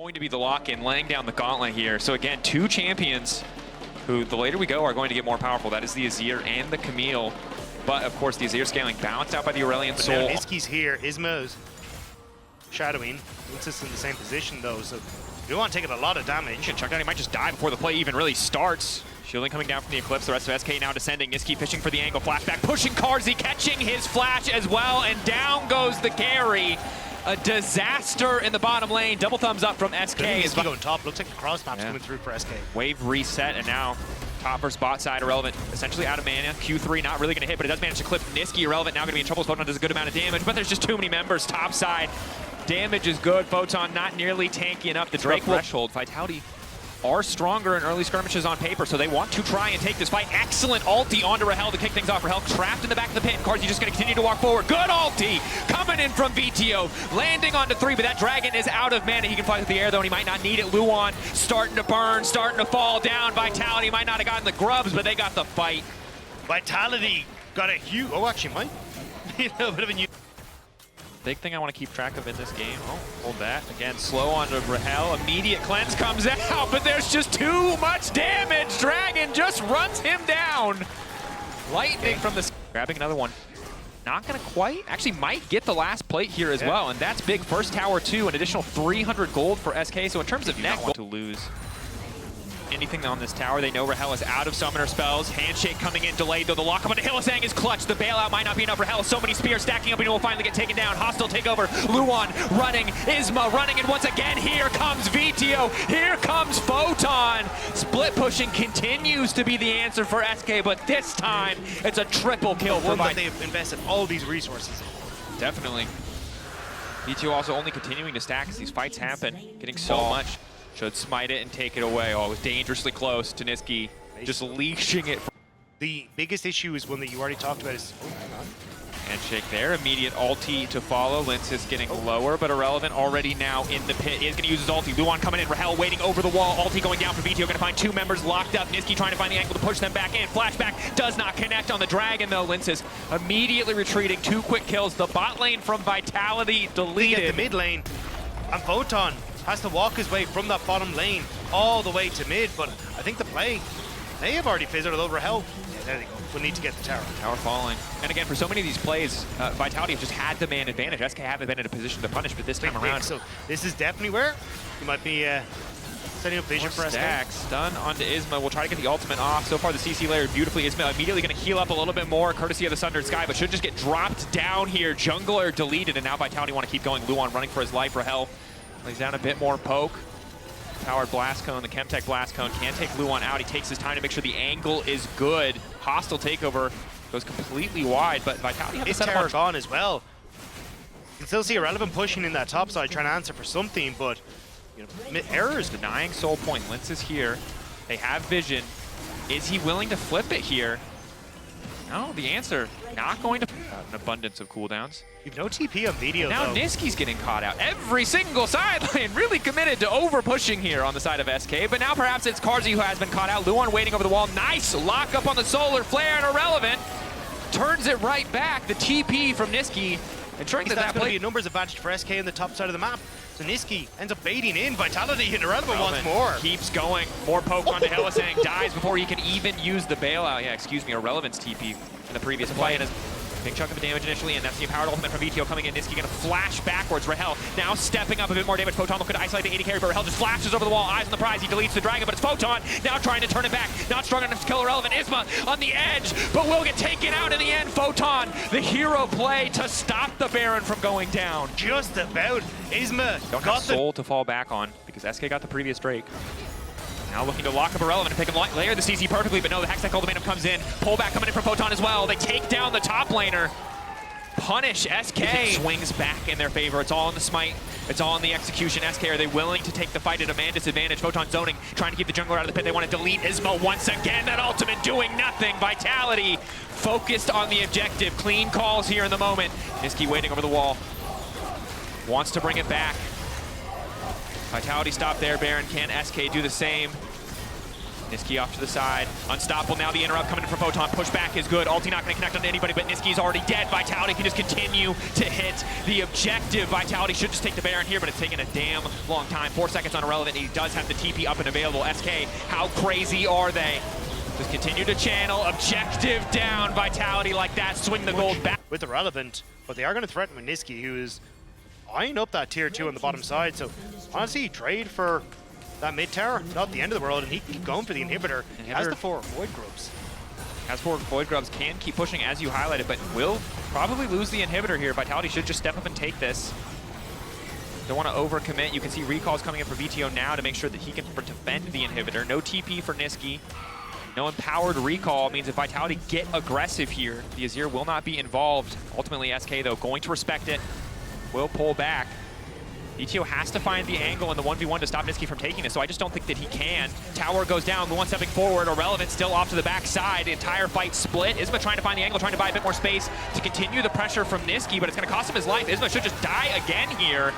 going to be the lock-in, laying down the gauntlet here. So again, two champions who, the later we go, are going to get more powerful. That is the Azir and the Camille. But of course, the Azir scaling balanced out by the Aurelion Soul. Now Niski's here, Isma's shadowing. Looks in the same position though, so you don't want to take a lot of damage. Chuck down, he might just die before the play even really starts. Shielding coming down from the Eclipse, the rest of SK now descending. Niski fishing for the angle, flashback, pushing Carzzy, catching his flash as well, and down goes the carry. A disaster in the bottom lane. Double thumbs up from SK. Niski going top. Looks like the cross map's coming through for SK. Wave reset, and now top versus bot side, Irrelevant essentially out of mana. Q3 not really going to hit, but it does manage to clip Niski. Irrelevant now going to be in trouble. Photon does a good amount of damage, but there's just too many members top side. Damage is good. Photon not nearly tanky enough. The Drake threshold. Vitality are stronger in early skirmishes on paper, so they want to try and take this fight. Excellent ulti onto Rahel to kick things off. Rahel trapped in the back of the pit, and Carzzy just going to continue to walk forward. Good ulti coming in from VTO, landing onto 3, but that dragon is out of mana. He can fly through the air, though, and he might not need it. Luan starting to burn, starting to fall down. Vitality might not have gotten the grubs, but they got the fight. Vitality got a huge... Oh, actually might. A little bit of a new... Big thing I want to keep track of in this game. Oh, hold that. Again, slow onto Rahel. Immediate cleanse comes out, but there's just too much damage. Dragon just runs him down. Lightning from the... Grabbing another one. Not going to quite. Actually might get the last plate here as well, and that's big. First tower 2, an additional 300 gold for SK. So in terms of net, want to lose anything on this tower. They know Rahel is out of summoner spells. Handshake coming in delayed, though the lockup on the Hylissang is clutch. The bailout might not be enough. Rahel, so many spears stacking up, and he will finally get taken down. Hostile takeover. Luan running. Isma running, and once again, here comes VTO. Here comes Photon. Split pushing continues to be the answer for SK, but this time, it's a triple kill. One that they've invested all these resources in. Definitely. VTO also only continuing to stack as these fights happen. Getting so much. Should smite it and take it away. Oh, it was dangerously close to Niski, just leashing it. The biggest issue is one that you already talked about is... Oh, hang on. Handshake there, immediate ulti to follow. Lince is getting lower, but Irrelevant already now in the pit. Is going to use his ulti. Luan coming in, Rahel waiting over the wall. Ulti going down for VTO, going to find 2 members locked up. Niski trying to find the angle to push them back in. Flashback does not connect on the Dragon, though. Lince is immediately retreating. 2 quick kills. The bot lane from Vitality deleted. They get the mid lane, and Photon has to walk his way from that bottom lane all the way to mid, but I think the play may have already fizzled over Rahel. Yeah, there they go. We'll need to get the tower. Tower falling. And again, for so many of these plays, Vitality have just had the man advantage. SK haven't been in a position to punish, but this time around. So this is definitely where you might be setting up vision for SK. Stun onto Isma. We'll try to get the ultimate off. So far, the CC layered beautifully. Isma immediately going to heal up a little bit more, courtesy of the Sundered Sky, but should just get dropped down here. Jungler deleted, and now Vitality want to keep going. Luan running for his life. Rahel lays down a bit more poke. Powered Blast Cone, the Chemtech Blast Cone can take Luan out. He takes his time to make sure the angle is good. Hostile takeover goes completely wide, but Vitality has his tower gone as well. You can still see Irrelevant pushing in that top side, trying to answer for something, but you know, errors. Denying soul point. Lince is here. They have vision. Is he willing to flip it here? No, the answer, not going to... an abundance of cooldowns. You've no TP on video, now though. Niski's getting caught out. Every single side lane really committed to over-pushing here on the side of SK, but now perhaps it's Carzzy who has been caught out. Luan waiting over the wall. Nice lock up on the Solar Flare, and Irrelevant turns it right back. The TP from Niski, ensuring that going to be a numbers advantage for SK on the top side of the map. So Niski ends up baiting in. Vitality and Irrelevant once more. Keeps going. More poke onto Hylissang. Dies before he can even use the bailout. Yeah, excuse me, Irrelevant's TP in the previous play. And a big chunk of the damage initially, and that's the empowered ultimate from VTO coming in. Niski going to flash backwards. Rahel now stepping up a bit more damage. Photon looking to isolate the 80 carry, but Rahel just flashes over the wall. Eyes on the prize. He deletes the Dragon, but it's Photon now trying to turn it back. Not strong enough to kill Irrelevant. Isma on the edge, but will get taken out in the end. Photon, the hero play to stop the Baron from going down. Just about. Isma got the soul to fall back on because SK got the previous Drake. Now looking to lock up Irrelevant and pick him, layer the CC perfectly, but no, the Hextech Ultimatum comes in. Pullback coming in from Photon as well. They take down the top laner. Punish SK. Swings back in their favor. It's all in the smite. It's all in the execution. SK, are they willing to take the fight at a man disadvantage? Photon zoning, trying to keep the jungler out of the pit. They want to delete Isma once again. That ultimate doing nothing. Vitality focused on the objective. Clean calls here in the moment. Niski waiting over the wall. Wants to bring it back. Vitality stop there, Baron. Can SK do the same? Niski off to the side. Unstoppable now. The interrupt coming in from Photon. Pushback is good. Ulti not going to connect on anybody, but Niski's already dead. Vitality can just continue to hit the objective. Vitality should just take the Baron here, but it's taken a damn long time. 4 seconds on Irrelevant. He does have the TP up and available. SK, how crazy are they? Just continue to channel. Objective down. Vitality like that. Swing the gold back. With Irrelevant, but they are going to threaten with Niski, who is eyeing up that tier 2 on the bottom side. So honestly, trade for that mid tower, not the end of the world, and he can keep going for the inhibitor. He has the 4 Void Grubs. Has 4 Void Grubs, can keep pushing as you highlighted, but will probably lose the inhibitor here. Vitality should just step up and take this. Don't want to overcommit. You can see recalls coming in for VTO now to make sure that he can defend the inhibitor. No TP for Niski. No empowered recall means if Vitality get aggressive here, the Azir will not be involved. Ultimately, SK, though, going to respect it, will pull back. VTO has to find the angle in the 1v1 to stop Niski from taking this, so I just don't think that he can. Tower goes down, the one stepping forward, Irrelevant still off to the backside. The entire fight split. Isma trying to find the angle, trying to buy a bit more space to continue the pressure from Niski, but it's going to cost him his life. Isma should just die again here.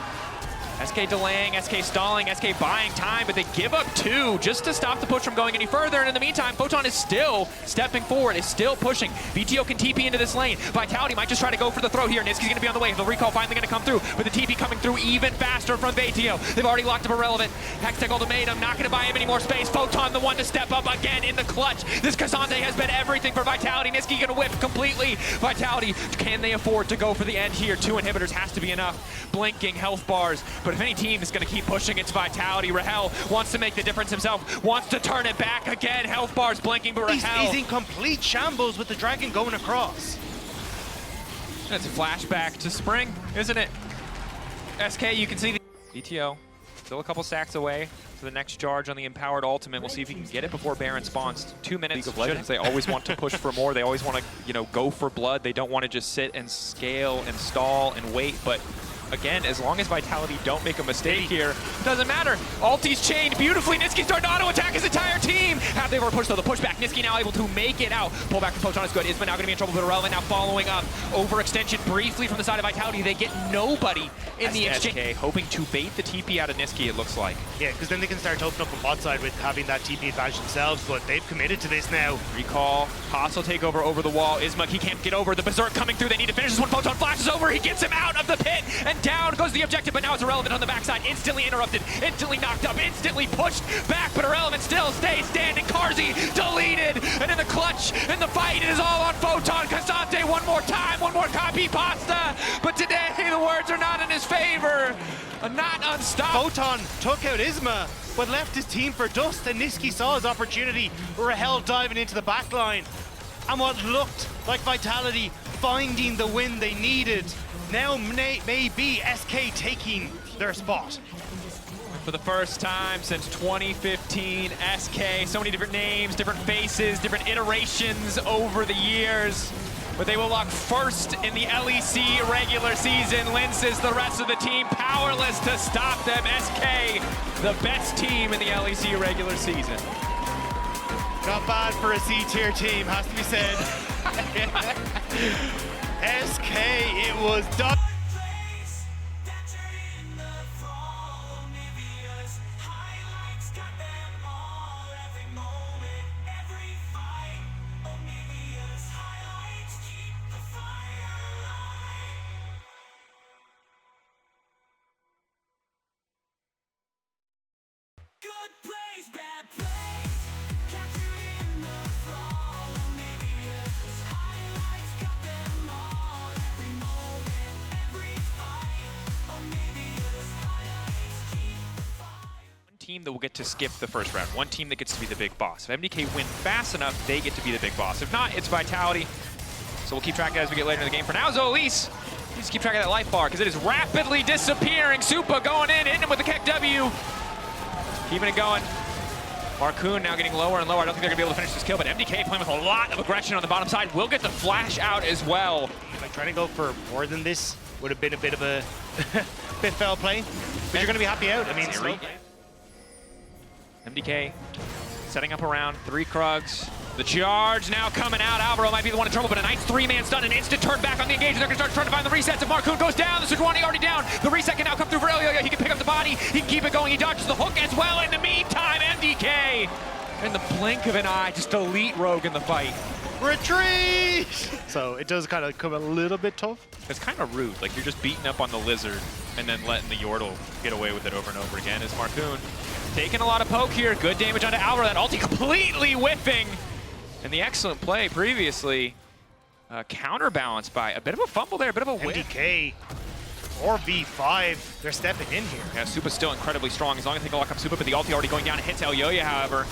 SK delaying, SK stalling, SK buying time, but they give up 2 just to stop the push from going any further. And in the meantime, Photon is still stepping forward, is still pushing. VTO can TP into this lane. Vitality might just try to go for the throw here. Niski's going to be on the way. The recall finally going to come through, with the TP coming through even faster from VTO. They've already locked up Irrelevant. Hextech ultimatum, not going to buy him any more space. Photon the one to step up again in the clutch. This Cassandre has been everything for Vitality. Niski going to whip completely. Vitality, can they afford to go for the end here? 2 inhibitors has to be enough. Blinking health bars, but if any team is going to keep pushing, it's Vitality. Rahel wants to make the difference himself, wants to turn it back again. Health bars blinking, but Rahel... He's in complete shambles with the dragon going across. It's a flashback to spring, isn't it? SK, you can see the... VTO, still a couple stacks away to the next charge on the empowered ultimate. We'll see if he can get it before Baron spawns. 2 minutes. League of Legends, they always want to push for more. They always want to, you know, go for blood. They don't want to just sit and scale and stall and wait, but again, as long as Vitality don't make a mistake here, doesn't matter. Ulti's chained beautifully. Niski starting to auto-attack his entire team. Have they ever pushed though? The pushback. Niski now able to make it out. Pull back from Photon is good. Isma now going to be in trouble with Irrelevant. Now following up. Overextension briefly from the side of Vitality. They get nobody in the exchange. SK hoping to bait the TP out of Niski, it looks like. Yeah, because then they can start to open up on bot side with having that TP advantage themselves, but they've committed to this now. Recall. Hostile takeover over the wall. Isma, he can't get over. The Berserk coming through. They need to finish this one. Photon flashes over. He gets him out of the pit, and down goes the objective. But now it's Irrelevant on the backside, instantly interrupted, instantly knocked up, instantly pushed back, but Irrelevant still stays standing. Carzzy deleted, and in the clutch, and the fight is all on Photon. Cassandre one more time, one more copy pasta, but today the words are not in his favor. Not unstoppable. Photon took out Isma, but left his team for dust, and Niski saw his opportunity. Rahel diving into the back line, and what looked like Vitality finding the win they needed. Now maybe SK taking their spot. For the first time since 2015, SK, so many different names, different faces, different iterations over the years. But they will lock first in the LEC regular season. Lin says the rest of the team powerless to stop them. SK, the best team in the LEC regular season. Not bad for a C-tier team, has to be said. SK, it was done. Good plays, bad plays, capturing the fall. OniviaL's highlights got them all. Every moment, every fight. OniviaL's highlights keep the fire. One team that will get to skip the first round. One team that gets to be the big boss. If MDK win fast enough, they get to be the big boss. If not, it's Vitality. So we'll keep track of it as we get later in the game. For now, Zoelise needs to keep track of that life bar because it is rapidly disappearing. Supa going in, hitting him with the Keck W. Keeping it going. Marcoon now getting lower and lower. I don't think they're going to be able to finish this kill, but MDK playing with a lot of aggression on the bottom side. Will get the flash out as well. Like trying to go for more than this would have been a bit of a bit foul play, but you're going to be happy out. I mean, slow. MDK setting up around 3 Krugs. The charge now coming out. Alvaro might be the one in trouble, but a nice 3-man stun, an instant turn back on the engagement. They're going to start trying to find the resets. If Marcoon goes down, the Sejuani already down. The reset can now come through for Elio. He can pick up the body. He can keep it going. He dodges the hook as well. In the meantime, MDK in the blink of an eye, just delete Rogue in the fight. Retreat! So it does kind of come a little bit tough. It's kind of rude. Like, you're just beating up on the Lizard and then letting the Yordle get away with it over and over again. As Marcoon taking a lot of poke here. Good damage onto Alvaro. That ulti completely whiffing. And the excellent play previously counterbalanced by a bit of a fumble there, a bit of a whiff. MDK or V5, they're stepping in here. Yeah, Supa's still incredibly strong as long as they can lock up Supa, but the ulti already going down. It hits Elyoya, however.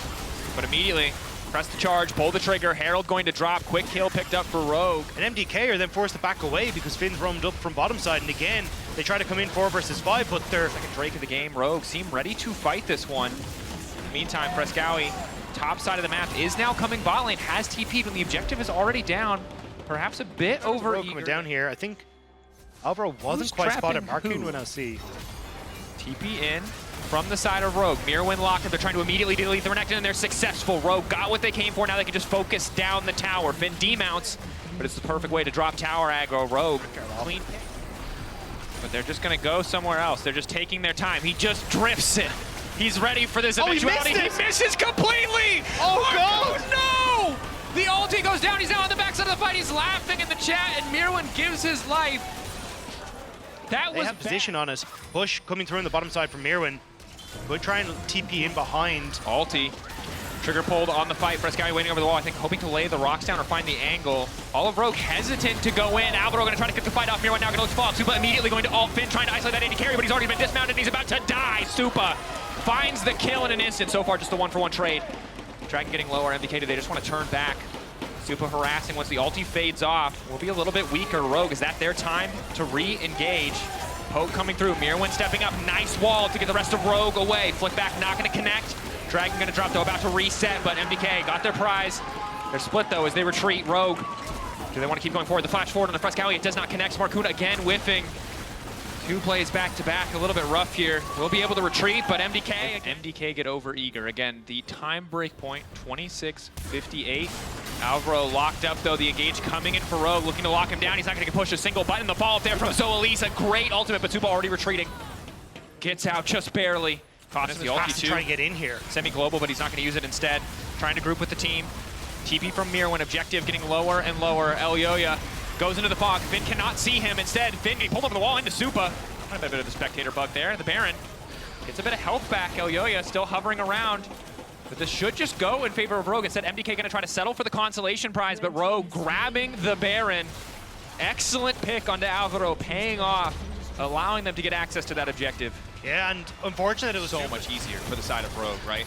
But immediately, press the charge, pull the trigger. Herald going to drop. Quick kill picked up for Rogue. And MDK are then forced to back away because Finn's roamed up from bottom side. And again, they try to come in 4 versus 5, but they're... Second Drake of the game. Rogue seem ready to fight this one. In the meantime, Frescowi, top side of the map, is now coming bot lane. Has TP'd when the objective is already down. Perhaps a bit over Rogue coming down here. I think Alvaro wasn't quite spotted Marcoon when I see. TP in from the side of Rogue. Mirwin locked up. They're trying to immediately delete the Renekton, and they're successful. Rogue got what they came for. Now they can just focus down the tower. Finn demounts, but it's the perfect way to drop tower aggro. Rogue, clean pick. But they're just going to go somewhere else. They're just taking their time. He just drifts it. He's ready for this eventuality. He misses completely! Oh, God! No! The ulti goes down. He's now on the backside of the fight. He's laughing in the chat, and Mirwin gives his life. That They was have position on us. Push coming through on the bottom side from Mirwin. We'll try and TP in behind. Ulti. Trigger pulled on the fight. Frescowi waiting over the wall, I think, hoping to lay the rocks down or find the angle. All of Rogue hesitant to go in. Alvaro going to try to kick the fight off. Mirwin now going to look to fall. Supa immediately going to ult Finn, trying to isolate that AD carry, but he's already been dismounted and he's about to die. Supa finds the kill in an instant. So far, just a 1-for-1 trade. Dragon getting lower. MDK, they just want to turn back. Supa harassing once the ulti fades off. Will be a little bit weaker. Rogue, is that their time to re-engage? Poke coming through. Mirwin stepping up. Nice wall to get the rest of Rogue away. Flick back, not going to connect. Dragon going to drop, though, about to reset, but MDK got their prize. They're split, though, as they retreat. Rogue, do they want to keep going forward? The flash forward on the Frescowi, it does not connect. Marcoon again whiffing. 2 plays back-to-back, a little bit rough here. We'll be able to retreat, but MDK get over eager. Again, the time break point, 26:58. Alvaro locked up, though. The engage coming in for Rogue, looking to lock him down. He's not going to push a single button. The follow-up there from Zoelise, a great ultimate, but Supa already retreating. Gets out just barely. Costs the ulti too. Trying to get in here. Semi-global, but he's not going to use it instead. Trying to group with the team. TP from Mirwin, objective getting lower and lower. Elyoya goes into the fog. Finn cannot see him. Instead, Finn getting pulled over the wall into Supa. Might have a bit of a spectator bug there. The Baron gets a bit of health back. Elyoya still hovering around. But this should just go in favor of Rogue. Instead, MDK going to try to settle for the consolation prize, but Rogue grabbing the Baron. Excellent pick onto Alvaro, paying off, allowing them to get access to that objective. Yeah, and unfortunate it was So much easier for the side of Rogue, right?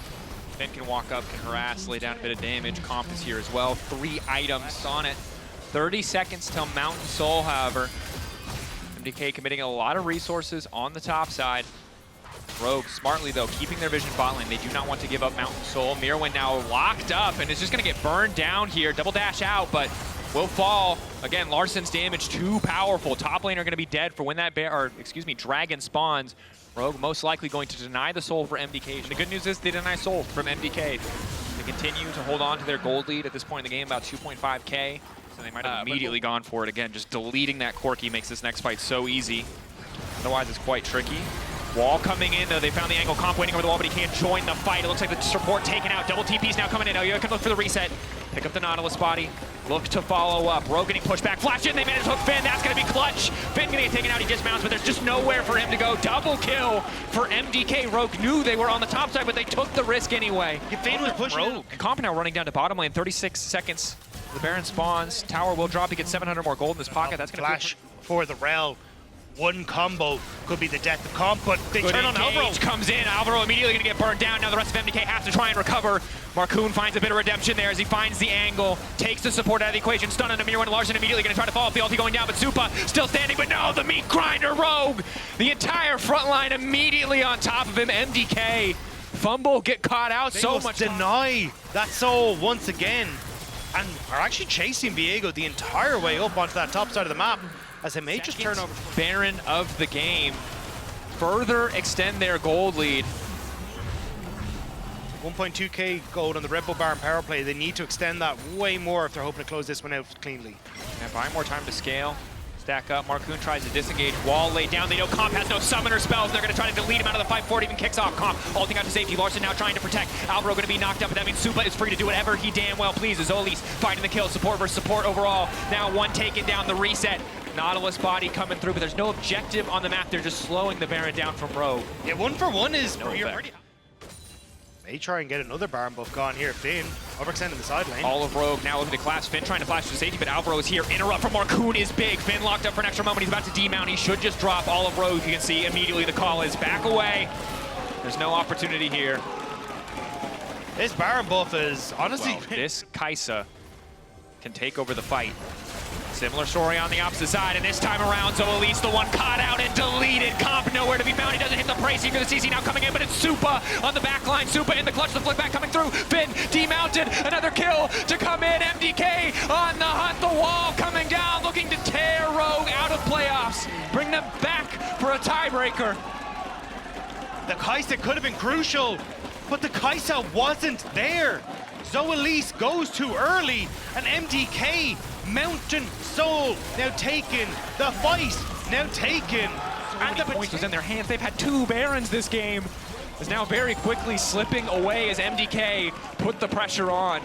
Finn can walk up, can harass, lay down a bit of damage. Comp is here as well. 3 items on it. 30 seconds till Mountain Soul, however. MDK committing a lot of resources on the top side. Rogue smartly, though, keeping their vision bot lane. They do not want to give up Mountain Soul. Mirwin now locked up and is just going to get burned down here. Double dash out, but will fall. Again, Larsen's damage too powerful. Top lane are going to be dead for when that dragon spawns. Rogue most likely going to deny the soul for MDK. The good news is they deny soul from MDK. They continue to hold on to their gold lead at this point in the game, about 2.5K. So they might have immediately gone for it again. Just deleting that Corki makes this next fight so easy. Otherwise, it's quite tricky. Wall coming in, though. They found the angle. Comp waiting over the wall, but he can't join the fight. It looks like the support taken out. Double TP's now coming in. Elyoya can look for the reset. Pick up the Nautilus body. Look to follow up. Rogue getting pushed back. Flash in. They managed to hook Finn. That's going to be clutch. Finn going to get taken out. He dismounts, but there's just nowhere for him to go. Double kill for MDK. Rogue knew they were on the top side, but they took the risk anyway. Finn was pushing Rogue. And Comp now running down to bottom lane. 36 seconds. The Baron spawns. Tower will drop. He gets 700 more gold in his pocket. That's going to flash for the Rel. One combo could be the death of Comp, but they turn on Alvaro. Comes in. Alvaro immediately going to get burned down. Now the rest of MDK have to try and recover. Marcoon finds a bit of redemption there as he finds the angle. Takes the support out of the equation. Stun on Mirwin. Larsen immediately going to try to follow up the ulti going down, but Supa still standing. But no, the meat grinder Rogue. The entire front line immediately on top of him. MDK. Fumble, get caught out. They must deny that soul once again. And are actually chasing Viego the entire way up onto that top side of the map. As they may just turn over. Baron of the game. Further extend their gold lead. 1.2k gold on the Red Bull Baron power play. They need to extend that way more if they're hoping to close this one out cleanly. And buy more time to scale. back up. Marcoon tries to disengage. Wall laid down. They know Comp has no summoner spells. They're going to try to delete him out of the fight before it even kicks off. Comp ulting out to safety. Larson now trying to protect. Alvaro going to be knocked up, but that means Supa is free to do whatever he damn well pleases. Zolis fighting the kill. Support versus support overall. Now one taken down, the reset. Nautilus body coming through, but there's no objective on the map. They're just slowing the Baron down from Rogue. Yeah, 1-for-1 is No you're effect. already. May try and get another Baron buff gone here. Finn overextending the side lane. All of Rogue now looking to collapse. Finn trying to flash to safety, but Alvaro is here. Interrupt from Marcoon is big. Finn locked up for an extra moment. He's about to demount. He should just drop all of Rogue. You can see immediately the call is back away. There's no opportunity here. This Baron buff is honestly. Well, this Kaisa can take over the fight. Similar story on the opposite side, and this time around, Zoelis, the one caught out and deleted. Comp nowhere to be found. He doesn't hit the pricing for the CC now coming in, but it's Supa on the back line. Supa in the clutch, the flick back coming through. Finn demounted, another kill to come in. MDK on the hunt, the wall coming down, looking to tear Rogue out of playoffs. Bring them back for a tiebreaker. The Kaisa could have been crucial, but the Kaisa wasn't there. Zoelis goes too early, and MDK, Mountain Soul, now taken. The fight, now taken. And the points was in their hands. They've had 2 Barons this game. Is now very quickly slipping away as MDK put the pressure on.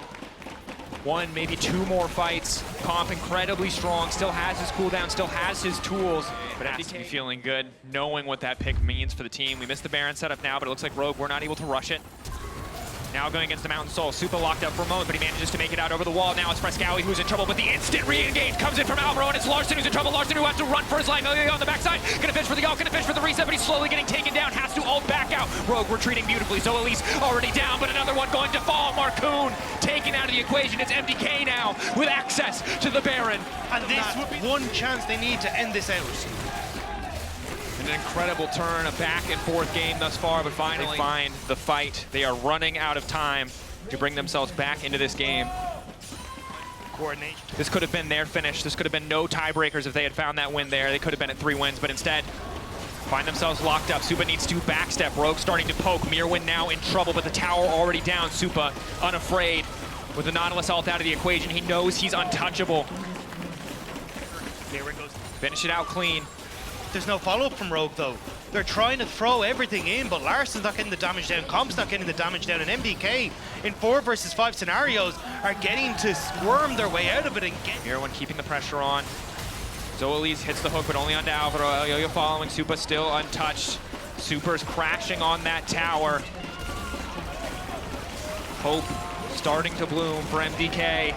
1, maybe 2 more fights. Comp incredibly strong, still has his cooldown, still has his tools. But has to be feeling good, knowing what that pick means for the team. We missed the Baron setup now, but it looks like Rogue, we're not able to rush it. Now going against the Mountain Soul. Supa locked up for a moment, but he manages to make it out over the wall. Now it's Frescowi who's in trouble, but the instant re-engage comes in from Alvaro, and it's Larson who's in trouble. Larson who has to run for his life. Onivia on the backside. Gonna fish for the ult, gonna fish for the reset, but he's slowly getting taken down. Has to ult back out. Rogue retreating beautifully. Zoelis already down, but another one going to fall. Marcoon taken out of the equation. It's MDK now with access to the Baron. And this would be one chance they need to end this out. An incredible turn, a back and forth game thus far, but finally they find the fight. They are running out of time to bring themselves back into this game. Coordination. This could have been their finish. This could have been no tiebreakers if they had found that win there. They could have been at 3 wins, but instead find themselves locked up. Supa needs to backstep. Rogue starting to poke. Mirwin now in trouble, but the tower already down. Supa unafraid with the Nautilus ult out of the equation. He knows he's untouchable. There it goes. Finish it out clean. There's no follow-up from Rogue, though. They're trying to throw everything in, but Larson's not getting the damage down, Comp's not getting the damage down, and MDK in 4 versus 5 scenarios are getting to squirm their way out of it and get... Mirwin keeping the pressure on. Zoelis hits the hook, but only onto Alvaro. Elyoyo following. Supa still untouched. Super's crashing on that tower. Hope starting to bloom for MDK.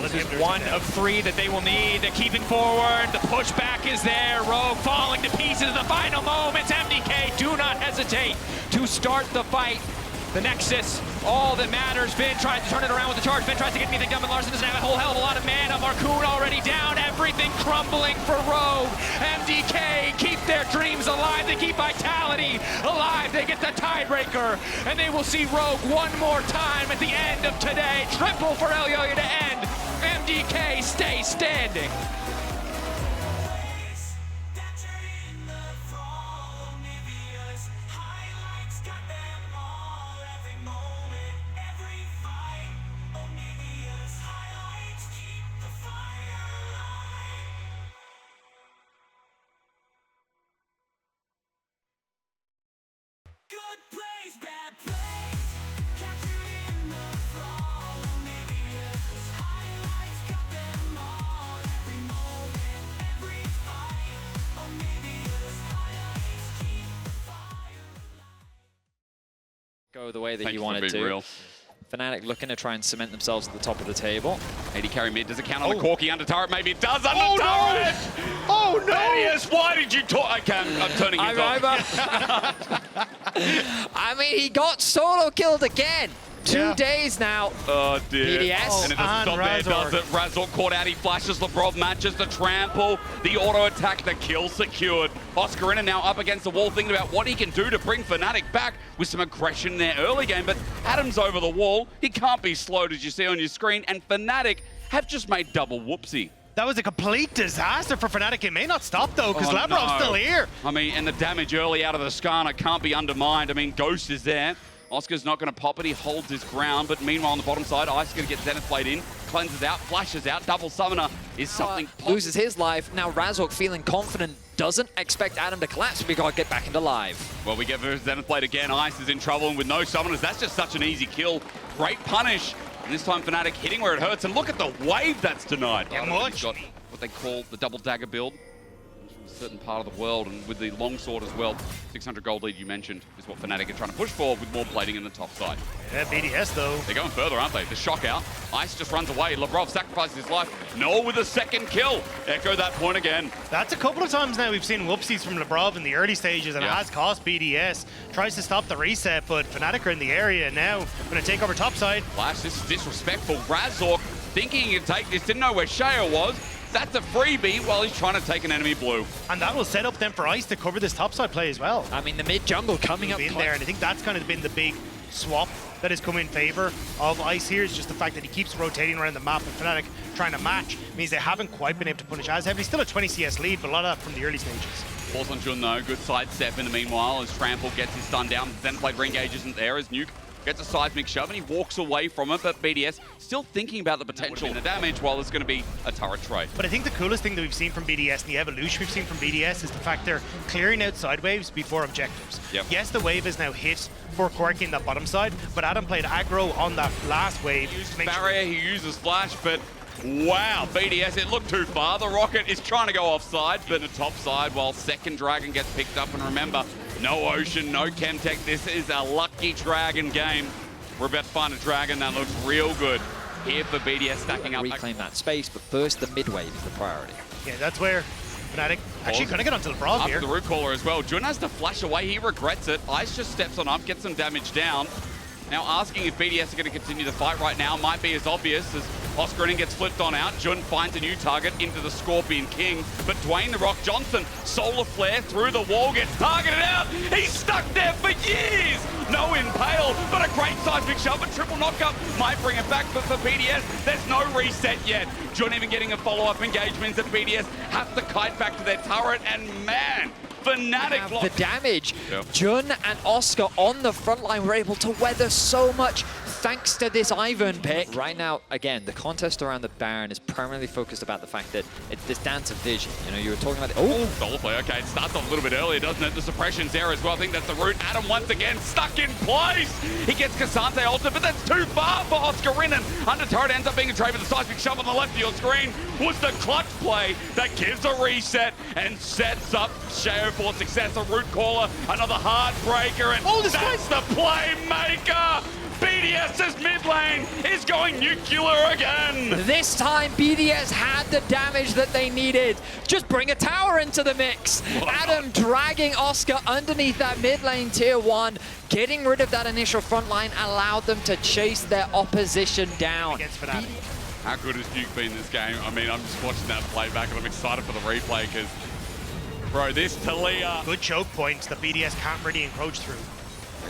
This is 1 of 3 that they will need. They're keeping forward. The pushback is there. Rogue falling to pieces. The final moments. MDK, do not hesitate to start the fight. The Nexus, all that matters. Finn tries to turn it around with the charge. Finn tries to get anything done, but Larson doesn't have a whole hell of a lot of mana. Marcoon already down. Everything crumbling for Rogue. MDK keep their dreams alive. They keep vitality alive. They get the tiebreaker, and they will see Rogue one more time at the end of today. Triple for Elyoyo to end. MDK stay standing. Capturing the fall, Onivia's highlights got them all. Every moment, every fight, Onivia's highlights keep the fire alive. Good plays, bad plays, capturing the fall, Onivia's highlights got them all. Every moment, every fight, Onivia's highlights keep the fire alive. Go the way that Thank you you for wanted being to. real. Fnatic looking to try and cement themselves at the top of the table. 80 carry mid. Does it count on the Corky under turret? Maybe it does under Oh, no! turret! Oh, no! Yes, why did you talk? Okay, I'm turning it off. I mean, he got solo killed again. 2 Yeah. days now. Oh, dear. BDS. And it doesn't And stop there, Razork. does it? Razork caught out. He flashes Lavrov, matches the trample. The auto attack, the kill secured. Oscarina now up against the wall, thinking about what he can do to bring Fnatic back with some aggression in their early game. But Adam's over the wall. He can't be slowed, as you see on your screen. And Fnatic have just made double whoopsie. That was a complete disaster for Fnatic. It may not stop, though, because Lavrov's still here. I mean, and the damage early out of the Skarner can't be undermined. I mean, Ghost is there. Oscar's not going to pop it. He holds his ground. But meanwhile, on the bottom side, Ice is going to get Zenith Blade in. cleanses out, flashes out, double summoner is something Loses his life. Now Razork feeling confident, doesn't expect Adam to collapse, but we gotta get back into live. Well, we get versus Zenith Blade again. Ice is in trouble, and with no summoners, that's just such an easy kill. Great punish. And this time Fnatic hitting where it hurts, and look at the wave that's denied. Yeah, He's got what they call the double dagger build. A certain part of the world, and with the longsword as well. 600 gold lead you mentioned is what Fnatic are trying to push for with more plating in the top side. Yeah, BDS though. They're going further, aren't they? The shock out. Ice just runs away. Labrov sacrifices his life. Noah with a second kill. Echo that point again. That's a couple of times now we've seen whoopsies from Labrov in the early stages, and Yeah. it has cost BDS. Tries to stop the reset, but Fnatic are in the area now. Going to take over top side. Flash, this is disrespectful. Razork thinking he could take this, didn't know where Shea was. That's a freebie while he's trying to take an enemy blue. And that will set up then for Ice to cover this topside play as well. I mean, the mid jungle coming up In there, and I think that's kind of been the big swap that has come in favor of Ice here, is just the fact that he keeps rotating around the map, and Fnatic trying to match means they haven't quite been able to punish as heavily. Still a 20 CS lead, but a lot of that from the early stages. Falls on Jun though, good side step in the meanwhile as Trample gets his stun down. Zenblade re-engage isn't there as Nuke gets a seismic shove and he walks away from it, but BDS still thinking about the potential in the damage while it's going to be a turret trade. But I think the coolest thing that we've seen from BDS and the evolution we've seen from BDS is the fact they're clearing out side waves before objectives. Yep. Yes, the wave is now hit for Quirky in that bottom side, but Adam played aggro on that last wave. to make sure- Barrier, he uses flash, but wow, BDS, it looked too far. The Rocket is trying to go offside, but the top side while second Dragon gets picked up. And remember, no Ocean, no Chemtech. This is a lucky Dragon game. We're about to find a Dragon that looks real good here for BDS stacking up. Reclaim that space, but first the mid wave is the priority. Yeah, that's where Fnatic actually going to get onto the Brawl After here. the root caller as well. Jun has to flash away. He regrets it. Ice just steps on up, gets some damage down. Now asking if BDS are going to continue the fight right now might be as obvious as Oscar gets flipped on out. Jun finds a new target into the Scorpion King, but Dwayne The Rock Johnson, solar flare through the wall, gets targeted out. He's stuck there for years. No impale, but a great seismic shove. A triple knockup might bring it back, but for BDS, there's no reset yet. Jun even getting a follow-up engagement that BDS have to kite back to their turret, and man, Fnatic The damage. Yep. Jun and Oscar on the front line were able to weather so much thanks to this Ivern pick. Right now, again, the contest around the Baron is primarily focused about the fact that it's down to vision. You know, you were talking about Solar play, okay, it starts off a little bit earlier, doesn't it? The suppression's there as well. I think that's the route. Adam once again stuck in place. He gets Cassante ulted, but that's too far for Oscar Rinnan. Under turret ends up being a trade with the seismic shove on the left of your screen. Was the clutch play that gives a reset and sets up Sheo for success. A root caller, another heartbreaker, and that's the playmaker. BDS's mid lane is going nuclear again. This time, BDS had the damage that they needed. Just bring a tower into the mix. Adam dragging Oscar underneath that mid lane tier 1, getting rid of that initial front line, allowed them to chase their opposition down. Against Fnatic. How good has Duke been this game? I mean, I'm just watching that playback and I'm excited for the replay because, bro, this Talia. Good choke points that BDS can't really encroach through.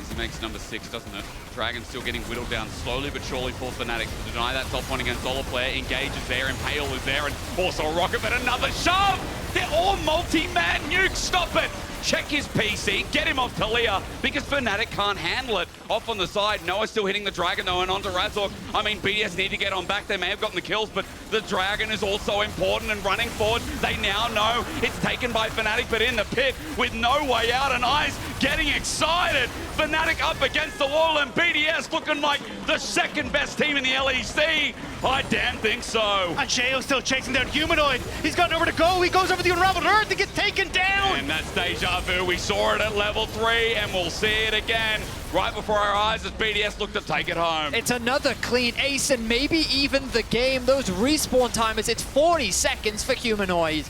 He makes number 6, doesn't it? Dragon still getting whittled down slowly but surely for Fnatic to deny that top point against Solar Flare. Engages there, Impale is there, and also a Rocket, but another shove! They're all multi-man nukes, stop it! Check his PC, get him off Talia, because Fnatic can't handle it. Off on the side, Noah's still hitting the Dragon though, and onto Razork. I mean, BDS need to get on back. They may have gotten the kills, but the Dragon is also important, and running forward, they now know it's taken by Fnatic, but in the pit with no way out, and Ice getting excited. Fnatic up against the wall, and BDS looking like the second best team in the LEC. I damn think so. And Sheo still chasing down Humanoid. He's got nowhere to go. He goes over the Unraveled Earth and gets taken down. And that's deja vu. We saw it at level 3, and we'll see it again right before our eyes as BDS look to take it home. It's another clean ace and maybe even the game. Those respawn timers, it's 40 seconds for Humanoid.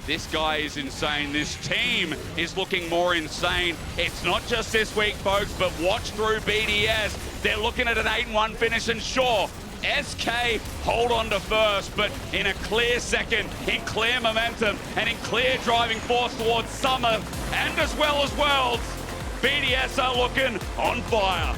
This guy is insane. This team is looking more insane. It's not just this week, folks, but watch through BDS. They're looking at an 8-1 finish, and sure, SK hold on to first, but in a clear second, in clear momentum, and in clear driving force towards summer, and as well as worlds, BDS are looking on fire.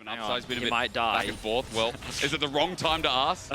Upside's been a He bit might die. back and forth. Well, is it the wrong time to ask?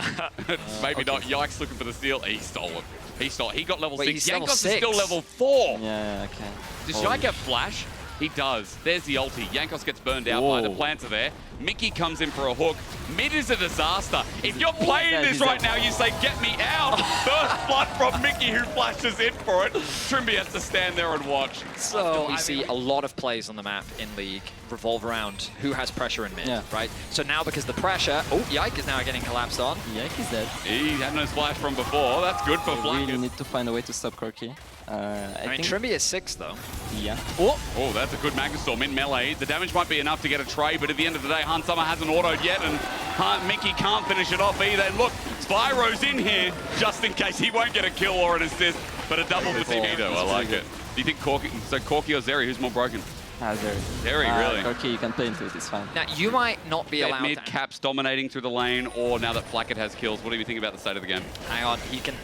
Maybe not. Yikes looking for the steal. He stole it. He stole it. He got level 6. he's level Yankos is 6. still level 4. Yeah, okay. Does Yike have flash? He does. There's the ulti. Yankos gets burned out by the plants are there. Mickey comes in for a hook. Mid is a disaster. If you're playing this right now, you say, get me out. First blood from Mickey, who flashes in for it. Trimby has to stand there and watch. So we see a lot of plays on the map in League revolve around who has pressure in mid, right? So now because the pressure, Yike is now getting collapsed on. Yike is dead. He had no splash from before. That's good for We Flankers. really need to find a way to stop Corki. I mean, think, Trimby is 6 though. yeah. Oh, that's a good Magnustorm in melee. The damage might be enough to get a trade, but at the end of the day, Hans Summer hasn't autoed yet, and Mickey can't finish it off either. And look, Spyro's in here just in case he won't get a kill or an assist, but a double for Team Edo. I like it. Do you think Corki or Zeri, who's more broken? Zeri. Zeri, really? Corki, you can play into it, it's fine. Now, you might not be allowed Mid to... Caps dominating through the lane, or now that Flacket has kills, what do you think about the state of the game? Hang on, he can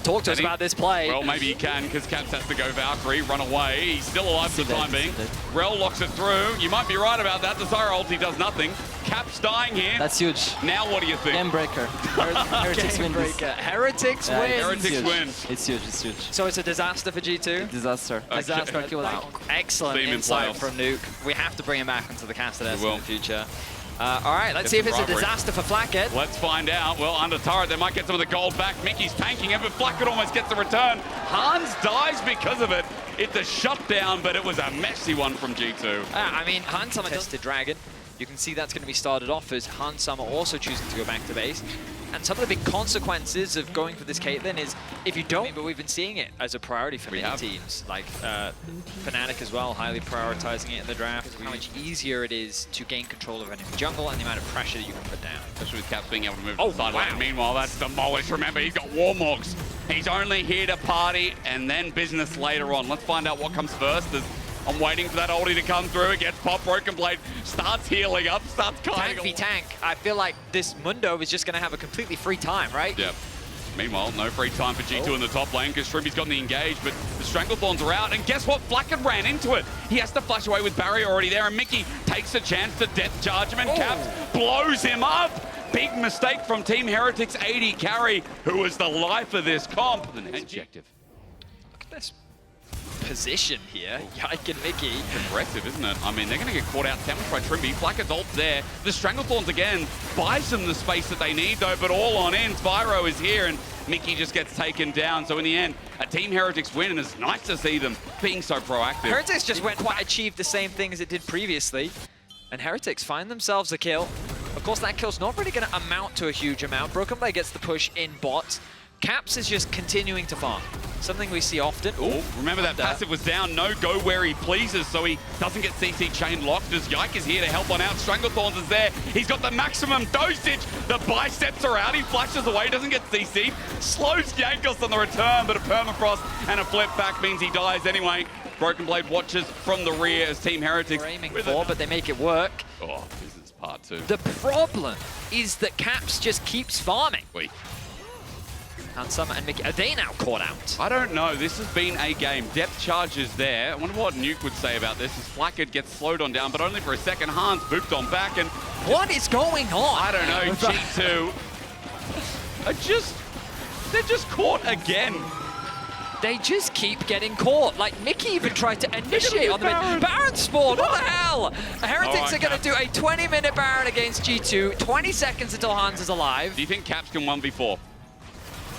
talk to us about this play. Well, maybe he can, because Caps has to go Valkyrie, run away. He's still alive for the time being. Rel locks it through. You might be right about that. The Zyra ulti does nothing. Caps dying here. That's huge. Now what do you think? Game breaker. Heretics win this. Heretics win. Heretics win. It's huge, it's huge. So it's a disaster for G2? Disaster. Disaster. Wow. Excellent Theme in insight playoffs. from Nuke. We have to bring him back into the caster in We will. the future. All right, let's see if it's a rivalry. disaster for Flacket. Let's find out. Well, under turret, they might get some of the gold back. Mickey's tanking it, but Flacket almost gets the return. Hans dies because of it. It's a shutdown, but it was a messy one from G2. I mean, Hans Summer tested Dragon. You can see that's going to be started off as Hans Summer also choosing to go back to base. And some of the big consequences of going for this Caitlyn is if you don't, but we've been seeing it as a priority for many teams, like Fnatic as well, highly prioritizing it in the draft. How much easier it is to gain control of enemy jungle and the amount of pressure that you can put down. Especially with Caps being able to move to the sideline. Wow. Meanwhile, that's demolished. Remember, he's got Warmogs. He's only here to party and then business later on. Let's find out what comes first. I'm waiting for that ulti to come through. It gets popped. Broken Blade starts healing up, starts kiting. Tank v tank. I feel like this Mundo is just going to have a completely free time, right? Yep. Meanwhile, no free time for G2 in the top lane because Shrimpy's gotten the engage, but the Stranglethorns are out. And guess what? Flacket ran into it. He has to flash away with Barrier already there, and Mickey takes a chance to death charge him, and Caps blows him up. Big mistake from Team Heretics 80 carry, who was the life of this comp. The next objective. Look at this position here. Yike and Mickey. Aggressive, isn't it? I mean, they're going to get caught out sandwiched by Trimby. Flacket's ult's there. The Stranglethorns again buys them the space that they need, though, but all on in. Spyro is here, and Mickey just gets taken down. So in the end, a Team Heretics win, and it's nice to see them being so proactive. Heretics just went quite achieved the same thing as it did previously. And Heretics find themselves a kill. Of course, that kill's not really going to amount to a huge amount. Broken Blade gets the push in bot. Caps is just continuing to farm. Something we see often. Oh, remember that passive was down. No go where he pleases, so he doesn't get CC chain locked as Yike is here to help on out. Stranglethorns is there. He's got the maximum dosage. The biceps are out. He flashes away, doesn't get CC. Slows Yankos on the return, but a permafrost and a flip back means he dies anyway. Broken Blade watches from the rear as Team Heretics. They're aiming for, but they make it work. Oh, this is part 2. The problem is that Caps just keeps farming. Wait. And Summer and Mickey, are they now caught out? I don't know. This has been a game. Depth charge is there. I wonder what Nuke would say about this. As Flacket gets slowed on down, but only for a second. Hans booped on back, and What is going on? I don't know. G2 they're just caught again. They just keep getting caught. Like, Mickey even tried to initiate on the mid. Baron spawn, what the hell? Heretics are going to do a 20-minute Baron against G2. 20 seconds until Hans is alive. Do you think Caps can 1v4?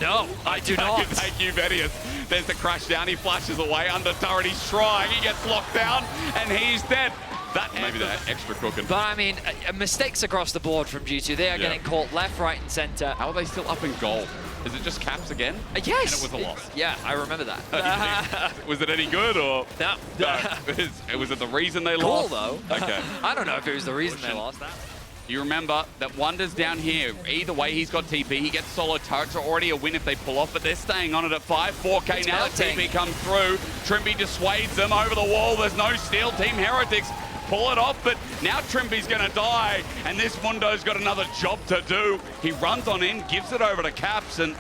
No, I do not. Thank you, Vedius. There's the crash down. He flashes away under turret. He's trying. He gets locked down, and he's dead. That maybe that extra cooking. But I mean, mistakes across the board from G2. They are getting caught left, right, and center. How are they still up in gold? Is it just Caps again? Yes. And it was a loss. Yeah, I remember that. Was it any good or? No. Was it the reason they Cool, lost? though. Okay. I don't know if it was the reason they lost that. You remember that Wonder's down here. Either way, he's got TP. He gets solo turrets. Are already a win if they pull off, but they're staying on it at 5. 4K It's now that melting. TP comes through. Trimby dissuades them over the wall. There's no steal. Team Heretics pull it off, but now Trimby's going to die, and this Mundo's got another job to do. He runs on in, gives it over to Caps, and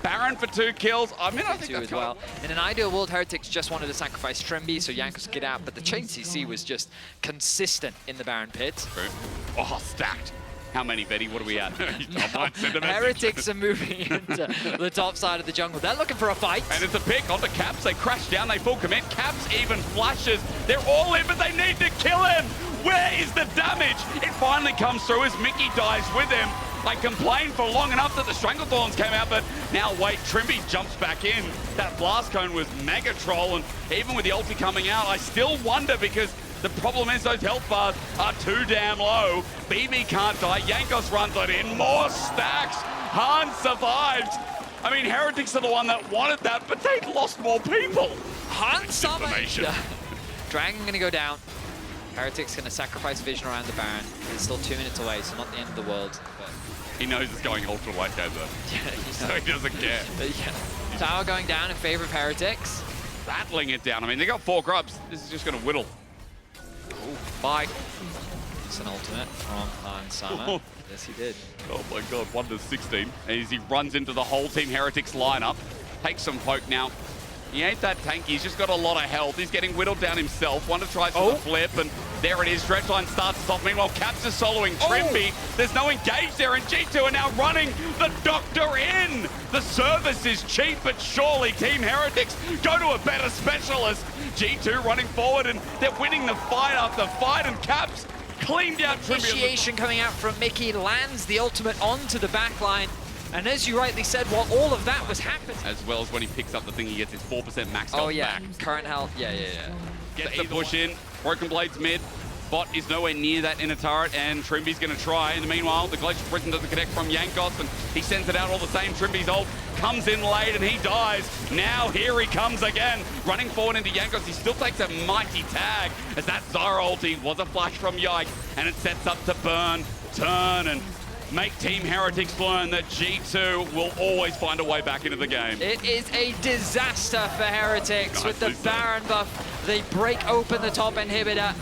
Baron for 2 kills. I mean, I think Two that's as well. In an ideal world, Heretics just wanted to sacrifice Trimby so Jankos could get out, but the chain CC was just consistent in the Baron pit. Oh, stacked. How many, Betty? What are we at? Send a message. Heretics are moving into the top side of the jungle. They're looking for a fight. And it's a pick onto Caps. They crash down, they full commit. Caps even flashes. They're all in, but they need to kill him. Where is the damage? It finally comes through as Mickey dies with him. I complained for long enough that the Stranglethorns came out, but now wait, Trimby jumps back in. That blast cone was mega troll, and even with the ulti coming out, I still wonder because the problem is those health bars are too damn low. BB can't die. Jankos runs it in. More stacks. Han survived. I mean, Heretics are the one that wanted that, but they lost more people. Han summoned. Information. Dragon going to go down. Heretics going to sacrifice vision around the Baron. It's still 2 minutes away, so not the end of the world. But He knows it's going ultra late game though. yeah, So he doesn't care. yeah. Tower going down in favor of Heretics. Battling it down. I mean, they got 4 grubs. This is just going to whittle. Ooh, bye. It's an ultimate from Han Sama. Yes, he did. Oh my god, 1-16. As he runs into the whole Team Heretics lineup. Takes some poke now. He ain't that tanky, he's just got a lot of health. He's getting whittled down himself. Wonder tries for the flip, and there it is. Dredgeline starts us off. Meanwhile, Caps is soloing Trimby. There's no engage there, and G2 are now running the Doctor in. The service is cheap, but surely Team Heretics go to a better specialist. G2 running forward, and they're winning the fight after fight, and Caps cleaned out Trimby. Initiation coming out from Mickey, lands the ultimate onto the backline. And as you rightly said, while all of that was happening. As well as when he picks up the thing, he gets his 4% max health Oh yeah, back. current health, yeah. Gets the push in. Broken Blades mid. Bot is nowhere near that inner turret, and Trimby's going to try. In the meanwhile, the Glacial Prison doesn't connect from Jankos, and he sends it out all the same. Trimby's ult comes in late, and he dies. Now here he comes again, running forward into Jankos. He still takes a mighty tag, as that Zyra ulti was a flash from Yike, and it sets up to burn, turn, and make Team Heretics learn that G2 will always find a way back into the game. It is a disaster for Heretics with the Nicely done. Baron buff. They break open the top inhibitor.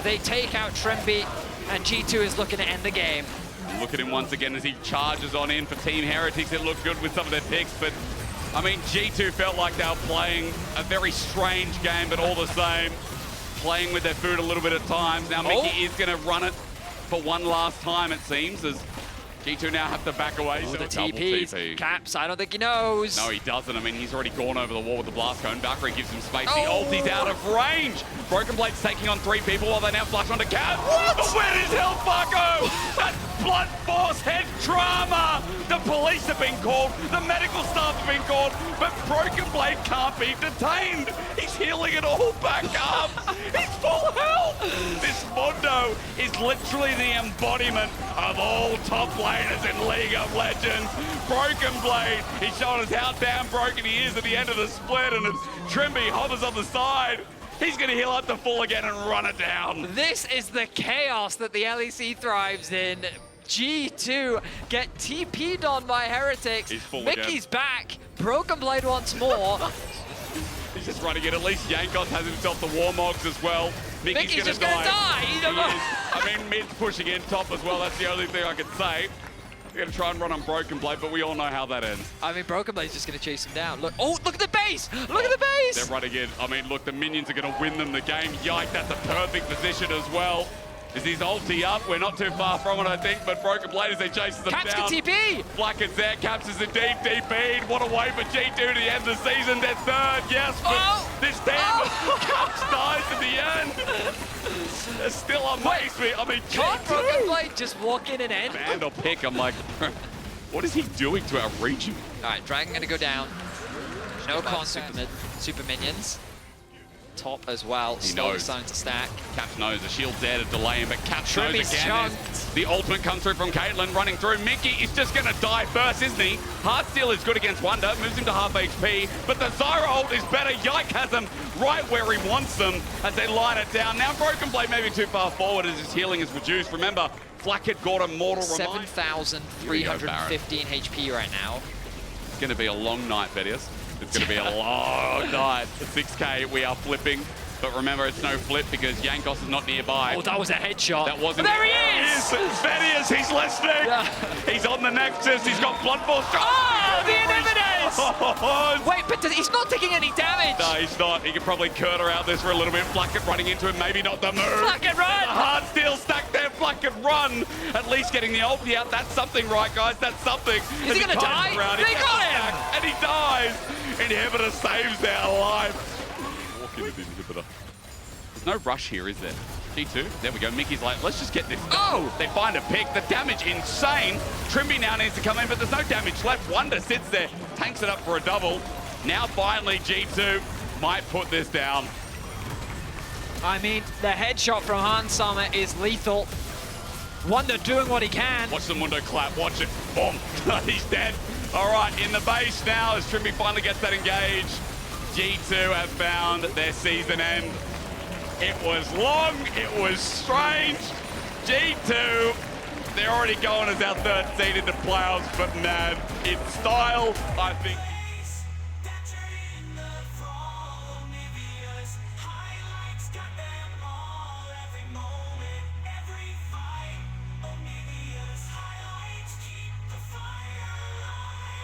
They take out Trimby, and G2 is looking to end the game. Look at him once again as he charges on in for Team Heretics. It looked good with some of their picks, but I mean, G2 felt like they were playing a very strange game, but all the same, playing with their food a little bit at times. Now Mickey is going to run it for one last time, it seems, as G2 now have to back away. Oh, So the a double TPs. TP. Caps, I don't think he knows. No, he doesn't. I mean, he's already gone over the wall with the blast cone. Valkyrie gives him space. The ulti's out of range. Broken Blade's taking on 3 people while they now flash onto Cap. What? Where is Hellfucko? That's Blood Force head trauma. The police have been called. The medical staff have been called. But Broken Blade can't be detained. He's healing it all back up. He's full health. This Mondo is literally the embodiment of all top laners in League of Legends. Broken Blade, he's showing us how damn broken he is at the end of the split, and as Trimby hovers on the side, he's going to heal up to full again and run it down. This is the chaos that the LEC thrives in. G2 get TP'd on by Heretics. He's full Mickey's back. Broken Blade once more. He's just running it. At least Jankos has himself the Warmogs as well. Mickey's gonna just going to die. He is. I mean, mid's pushing in top as well. That's the only thing I can say. They're going to try and run on Broken Blade, but we all know how that ends. I mean, Broken Blade's just going to chase him down. Look, oh, look at the base! Look at the base! They're running in. I mean, look, the minions are going to win them the game. Yike, that's a perfect position as well. Is his ulti up? We're not too far from it, I think, but Broken Blade as they chase them Caps down. can TP! Flackett's there. Caps is a deep DP. What a way for G2 to the end of the season. They're third, yes, but this team, Caps dies in the end. It still amazes me. I mean, Can't Broken G2. Blade just walk in and end? Band or pick, I'm like, what is he doing to our region? All right, Dragon going to go down. No con super minions. Top as well. Slowly knows. starting to stack. Caps knows the shield's there to delay him, but Caps knows Trimby's again. chunked. The ultimate comes through from Caitlyn, running through. Mickey is just going to die first, isn't he? Heartsteel is good against Wonder, moves him to half HP, but the Zyra ult is better. Yike has him right where he wants them as they line it down. Now Broken Blade maybe too far forward as his healing is reduced. Remember, Flackett got a mortal remind. 7,315 HP right now. It's going to be a long night, Vedius. It's going to be a long night. 6K, we are flipping. But remember, it's no flip because Jankos is not nearby. Oh, that was a headshot. That wasn't. But there he is! Vedius, he's listening. Yeah. He's on the Nexus. He's got Blood Force. Oh, the inhibitor! Wait, but he's not taking any damage. No, he's not. He can probably curt around this for a little bit. Flacket running into him, maybe not the move. Flacket run! The hard steel stack there, Flacket run. At least getting the ulti out. That's something, right, guys? That's something. Is he gonna die? They got him! And he dies. Inhibitor saves their life. Walk into the inhibitor. There's no rush here, is there? G2, there we go. Mickey's like, let's just get this done. Oh! They find a pick. The damage insane. Trimby now needs to come in, but there's no damage left. Wonder sits there, tanks it up for a double. Now finally G2 might put this down. I mean, the headshot from Hans Summer is lethal. Wonder doing what he can. Watch the Mundo clap, watch it. Boom, he's dead. All right, in the base now as Trimby finally gets that engage. G2 have found their season end. It was long, it was strange. G2, they're already going as our third seed into playoffs, but man, in style, I think. Onivia's highlights got them all. Every moment, every fight. Onivia's highlights keep the fire alive.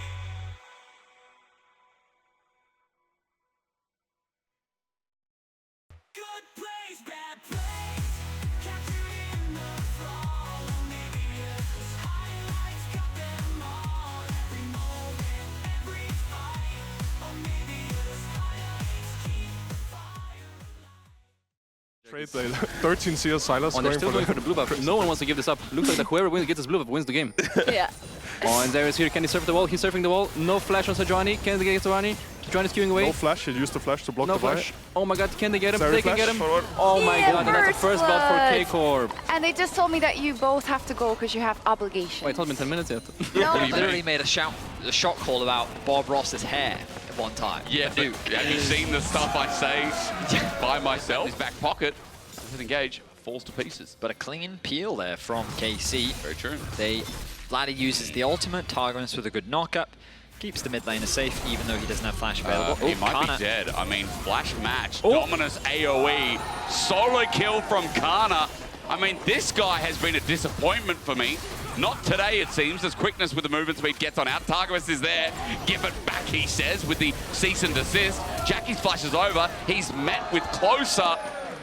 Good plays, bad plays, capturing the fall. Onivia's highlights got them all. Every moment, every fight. Onivia's highlights keep the fire alive. Trade 13 CS Silas Oh, they're going still going for the blue buff. No one wants to give this up. Looks like that whoever gets this blue buff wins the game. Yeah. Oh, and there is here. Can he surf the wall? He's surfing the wall. No flash on Sejuani. Can they get Sejuani? Sejuani's queuing away. No flash, he used the flash to block No the buy. flash. Oh my god, can they get him? Sorry, They can flash get him. forward. Oh my Yeah, god, and that's a first first blood for blood. K-Corp. And they just told me that you both have to go because you have obligations. Wait, it's not been 10 minutes yet. No. He literally made a shot call about Bob Ross's hair at one time. Yeah, Dude. have you seen the stuff I say by myself? His back pocket, with engage, falls to pieces. But a clean peel there from KC. Very true. Vladdy uses the ultimate, targets with a good knockup, keeps the mid laner safe even though he doesn't have flash available. He might Kana. be dead. I mean, flash match, Dominus AoE, solo kill from Kana. I mean, this guy has been a disappointment for me. Not today, it seems, as quickness with the movement speed gets on out. Targus is there. Give it back, he says, with the cease and desist. Jackie's flash is over. He's met with closer.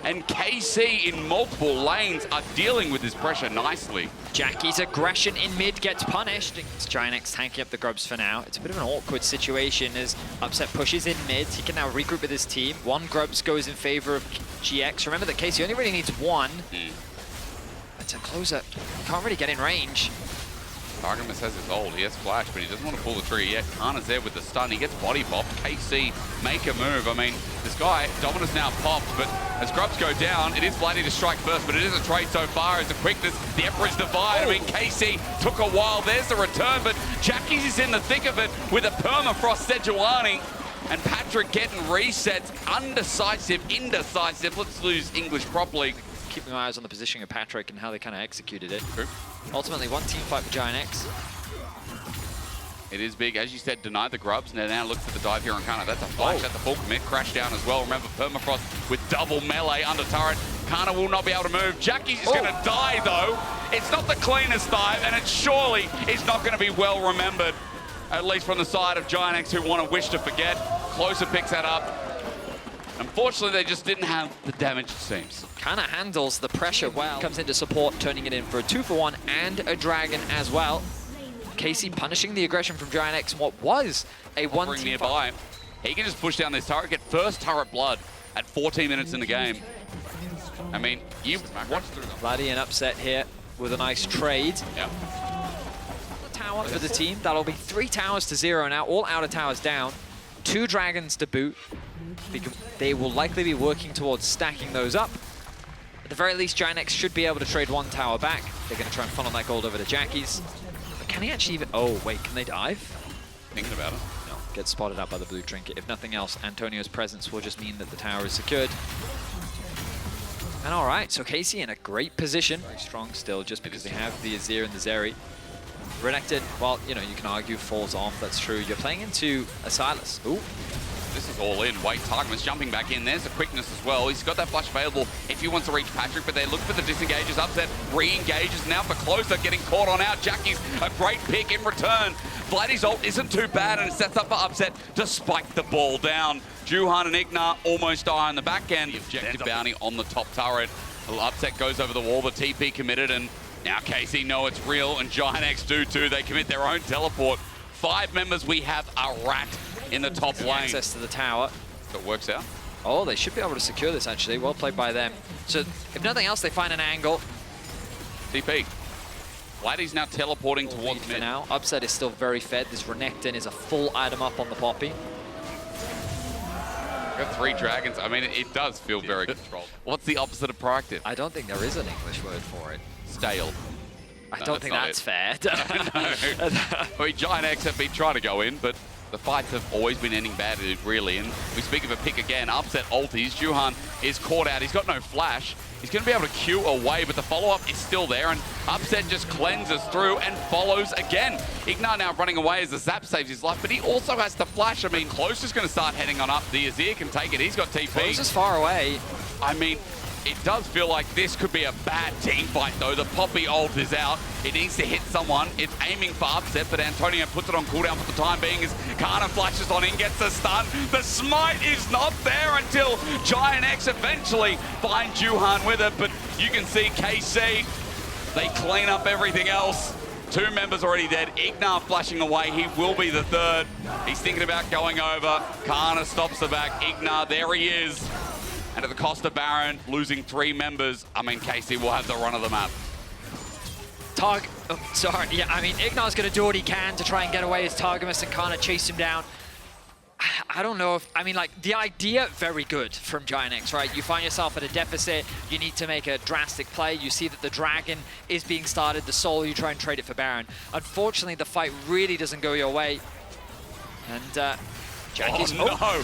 And KC in multiple lanes are dealing with this pressure nicely. Jackie's aggression in mid gets punished. It's Gianx tanking up the grubs for now. It's a bit of an awkward situation as Upset pushes in mid. He can now regroup with his team. One grubs goes in favor of GX. Remember that KC only really needs one. It's a closer. Can't really get in range. Targamas has his ult, he has flash, but he doesn't want to pull the trigger yet. Kana's there with the stun, he gets body popped. KC make a move. I mean, this guy, Dominus now popped, but as grubs go down, it is Vladdy to strike first, but it is a trade so far as the quickness, the Emperor's Divide. I mean, KC took a while, there's the return, but Jackie's is in the thick of it with a permafrost Sejuani. And Patrick getting resets, undecisive, indecisive. Let's lose English properly. Keeping my eyes on the positioning of Patrick and how they kind of executed it. True. Ultimately, one team fight for Gianx. It is big, as you said, denied the grubs, and now looks at the dive here on Kana. That's a flash at the full commit, crash down as well. Remember, Permafrost with double melee under turret. Kana will not be able to move. Jackie's just gonna die though. It's not the cleanest dive, and it surely is not gonna be well remembered. At least from the side of Gianx, who want to wish to forget. Closer picks that up. Unfortunately, they just didn't have the damage, it seems. Kana handles the pressure well. Comes into support, turning it in for a 2-for-1 and a dragon as well. KC punishing the aggression from Gianx in what was a one-team nearby. He can just push down this turret, get first turret blood at 14 minutes in the game. I mean, you watch through them. Vladdy and Upset here with a nice trade. Yep. Tower for the team. That'll be 3 towers to 0 now. All outer towers down. 2 dragons to boot. They will likely be working towards stacking those up. At the very least, Gianx should be able to trade 1 tower back. They're going to try and funnel that gold over to Jackie's. But can he actually even... Oh, wait, can they dive? Thinking about it. No, gets spotted out by the blue trinket. If nothing else, Antonio's presence will just mean that the tower is secured. And all right, so KC in a great position. Very strong still, just because they have the Azir and the Zeri. Renekton, well, you know, you can argue falls off, that's true. You're playing into a Silas. Ooh. This is all in. Wait, Targamas jumping back in. There's the quickness as well. He's got that flash available if he wants to reach Patrick, but they look for the disengages. Upset re-engages now for Closer, getting caught on out. Jackie's a great pick in return. Vladdy's ult isn't too bad, and it sets up for Upset to spike the ball down. Juhan and Ignar almost die on the back end. The objective bounty on the top turret. Upset goes over the wall, the TP committed, and now KC know it's real, and Giant X do too. They commit their own teleport. 5 members, we have a rat in the top lane. Access to the tower. So it works out. Oh, they should be able to secure this, actually. Well played by them. So, if nothing else, they find an angle. TP. Vladdy's now teleporting Lead towards for mid. now. Upset is still very fed. This Renekton is a full item up on the Poppy. We've got 3 dragons. I mean, it does feel very controlled. What's the opposite of proactive? I don't think there is an English word for it. Stale. I No, don't think that's that's not fair. No. I mean, Giant X have been trying to go in, but the fights have always been ending badly, really. And we speak of a pick again. Upset ulties. Juhan is caught out. He's got no flash. He's going to be able to Q away, but the follow-up is still there, and Upset just cleanses through and follows again. Ignar now running away as the Zap saves his life, but he also has to flash. I mean, Close is going to start heading on up. The Azir can take it. He's got TP. Close is far away. I mean, it does feel like this could be a bad team fight, though. The Poppy ult is out. It needs to hit someone. It's aiming for Upset, but Antonio puts it on cooldown for the time being as Kana flashes on in, gets the stun. The smite is not there until Giant X eventually finds Juhan with it, but you can see KC, they clean up everything else. 2 members already dead. Ignar flashing away. He will be the 3rd. He's thinking about going over. Kana stops the back. Ignar, there he is. And at the cost of Baron losing 3 members, I mean, KC will have the run of the map. I mean, Ignar's going to do what he can to try and get away as Targamas and Kana chase him down. I don't know if, I mean, like, the idea, very good from Giant X, right? You find yourself at a deficit, you need to make a drastic play, you see that the Dragon is being started, the Soul, you try and trade it for Baron. Unfortunately, the fight really doesn't go your way. And, Jackie's,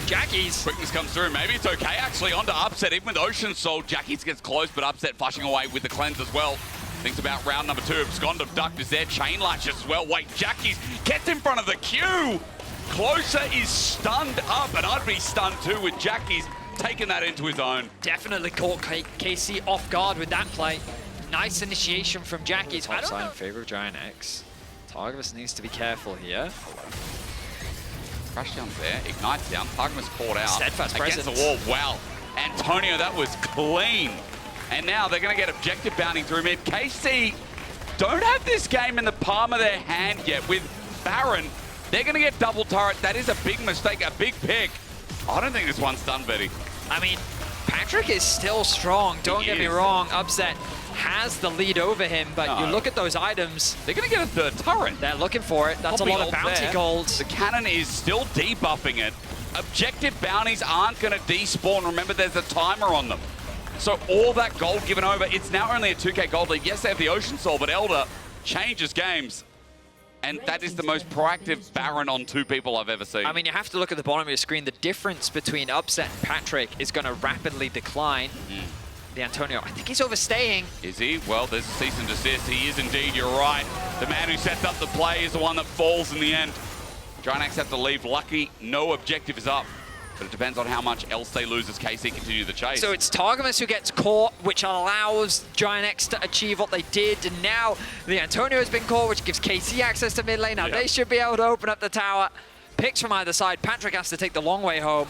Jackie's. Quickness comes through. Maybe it's okay, actually, onto Upset. Even with Ocean Soul, Jackie's gets close, but Upset flashing away with the cleanse as well. Thinks about round number 2. Abscond of Duck is there. Chain Lash as well. Wait, Jackie's gets in front of the queue. Closer is stunned up, and I'd be stunned too with Jackie's taking that into his own. Definitely caught KC off guard with that play. Nice initiation from Jackie's. Top side in favor of Giant X. Targamas needs to be careful here. Crash down's there, ignites down, Targamas caught out. Steadfast against presence. the wall. Wow, Antonio, that was clean. And now they're going to get objective bounty through mid. KC don't have this game in the palm of their hand yet. With Baron, they're going to get double turret. That is a big mistake, a big pick. I don't think this one's done, Betty. I mean, Patrick is still strong, don't get me wrong. Upset has the lead over him, but you look at those items. They're going to get a 3rd turret. They're looking for it. That's Poppy a lot of ult bounty there. gold. The cannon is still debuffing it. Objective bounties aren't going to despawn. Remember, there's a timer on them. So all that gold given over, it's now only a 2k gold lead. Yes, they have the Ocean Soul, but Elder changes games. And that is the most proactive Baron on 2 people I've ever seen. I mean, you have to look at the bottom of your screen. The difference between Upset and Patrick is going to rapidly decline. The Antonio, I think he's overstaying. Is he? Well, there's a cease and desist. He is indeed, you're right. The man who sets up the play is the one that falls in the end. Giant X have to leave lucky. No objective is up. But it depends on how much else they lose as KC continue the chase. So it's Targamas who gets caught, which allows Giant X to achieve what they did. And now the Antonio has been caught, which gives KC access to mid lane. Now they should be able to open up the tower. Picks from either side. Patrick has to take the long way home.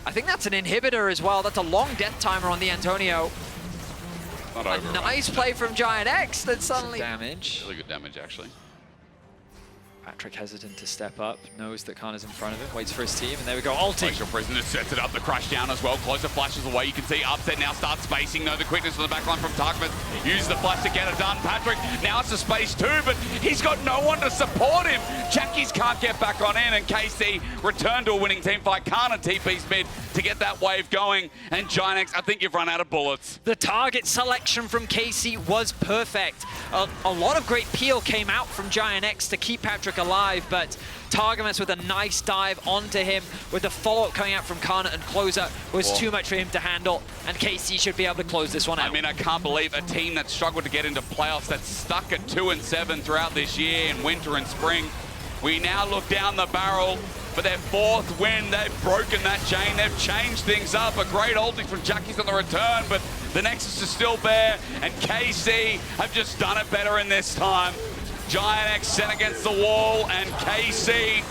I think that's an inhibitor as well. That's a long death timer on the Antonio. Not over, a nice play from Giant X that suddenly... Damage. Really good damage, actually. Patrick hesitant to step up, knows that Kana's in front of him, waits for his team, and there we go, ulti. Glacial Prisoner sets it up, the crash down as well. Closer flashes away. You can see Upset now starts spacing. No, the quickness on the backline from Targamas. Uses the flash to get it done. Patrick, now it's a space too, but he's got no one to support him. Jackies can't get back on in, and KC return to a winning team fight. Kana TP's mid to get that wave going. And Giant X, I think you've run out of bullets. The target selection from KC was perfect. A lot of great peel came out from Giant X to keep Patrick alive, but Targamas with a nice dive onto him with the follow-up coming out from Kana and Closer was too much for him to handle, and KC should be able to close this one out. I mean, I can't believe a team that struggled to get into playoffs, that's stuck at 2 and 7 throughout this year in winter and spring. We now look down the barrel for their 4th win. They've broken that chain. They've changed things up. A great ulti from Jackie's on the return, but the Nexus is still there, and KC have just done it better in this time. Giant X sent against the wall, and KC,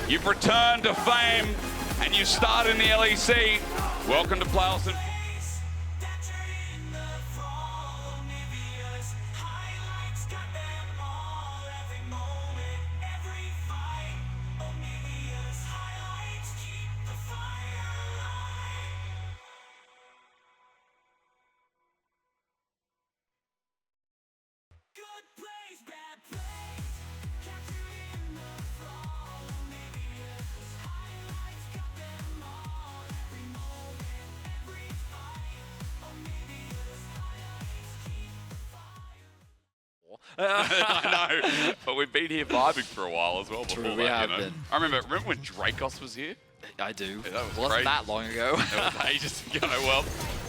you've returned to fame, and you start in the LEC. Welcome to playoffs. That you're in the fall, Onivia's highlights got them all. Every moment, every fight, Onivia's highlights keep the fire alive. Good plays, bad plays, capturing the fall, Onivia's highlights got them all. Every moment, every fight, Onivia's highlights keep the fire. I know, but we've been here vibing for a while as well before True, that, we have you know. been. I remember when Dracos was here? I do. Yeah, that was Wasn't crazy. that long ago. It was ages ago. Well,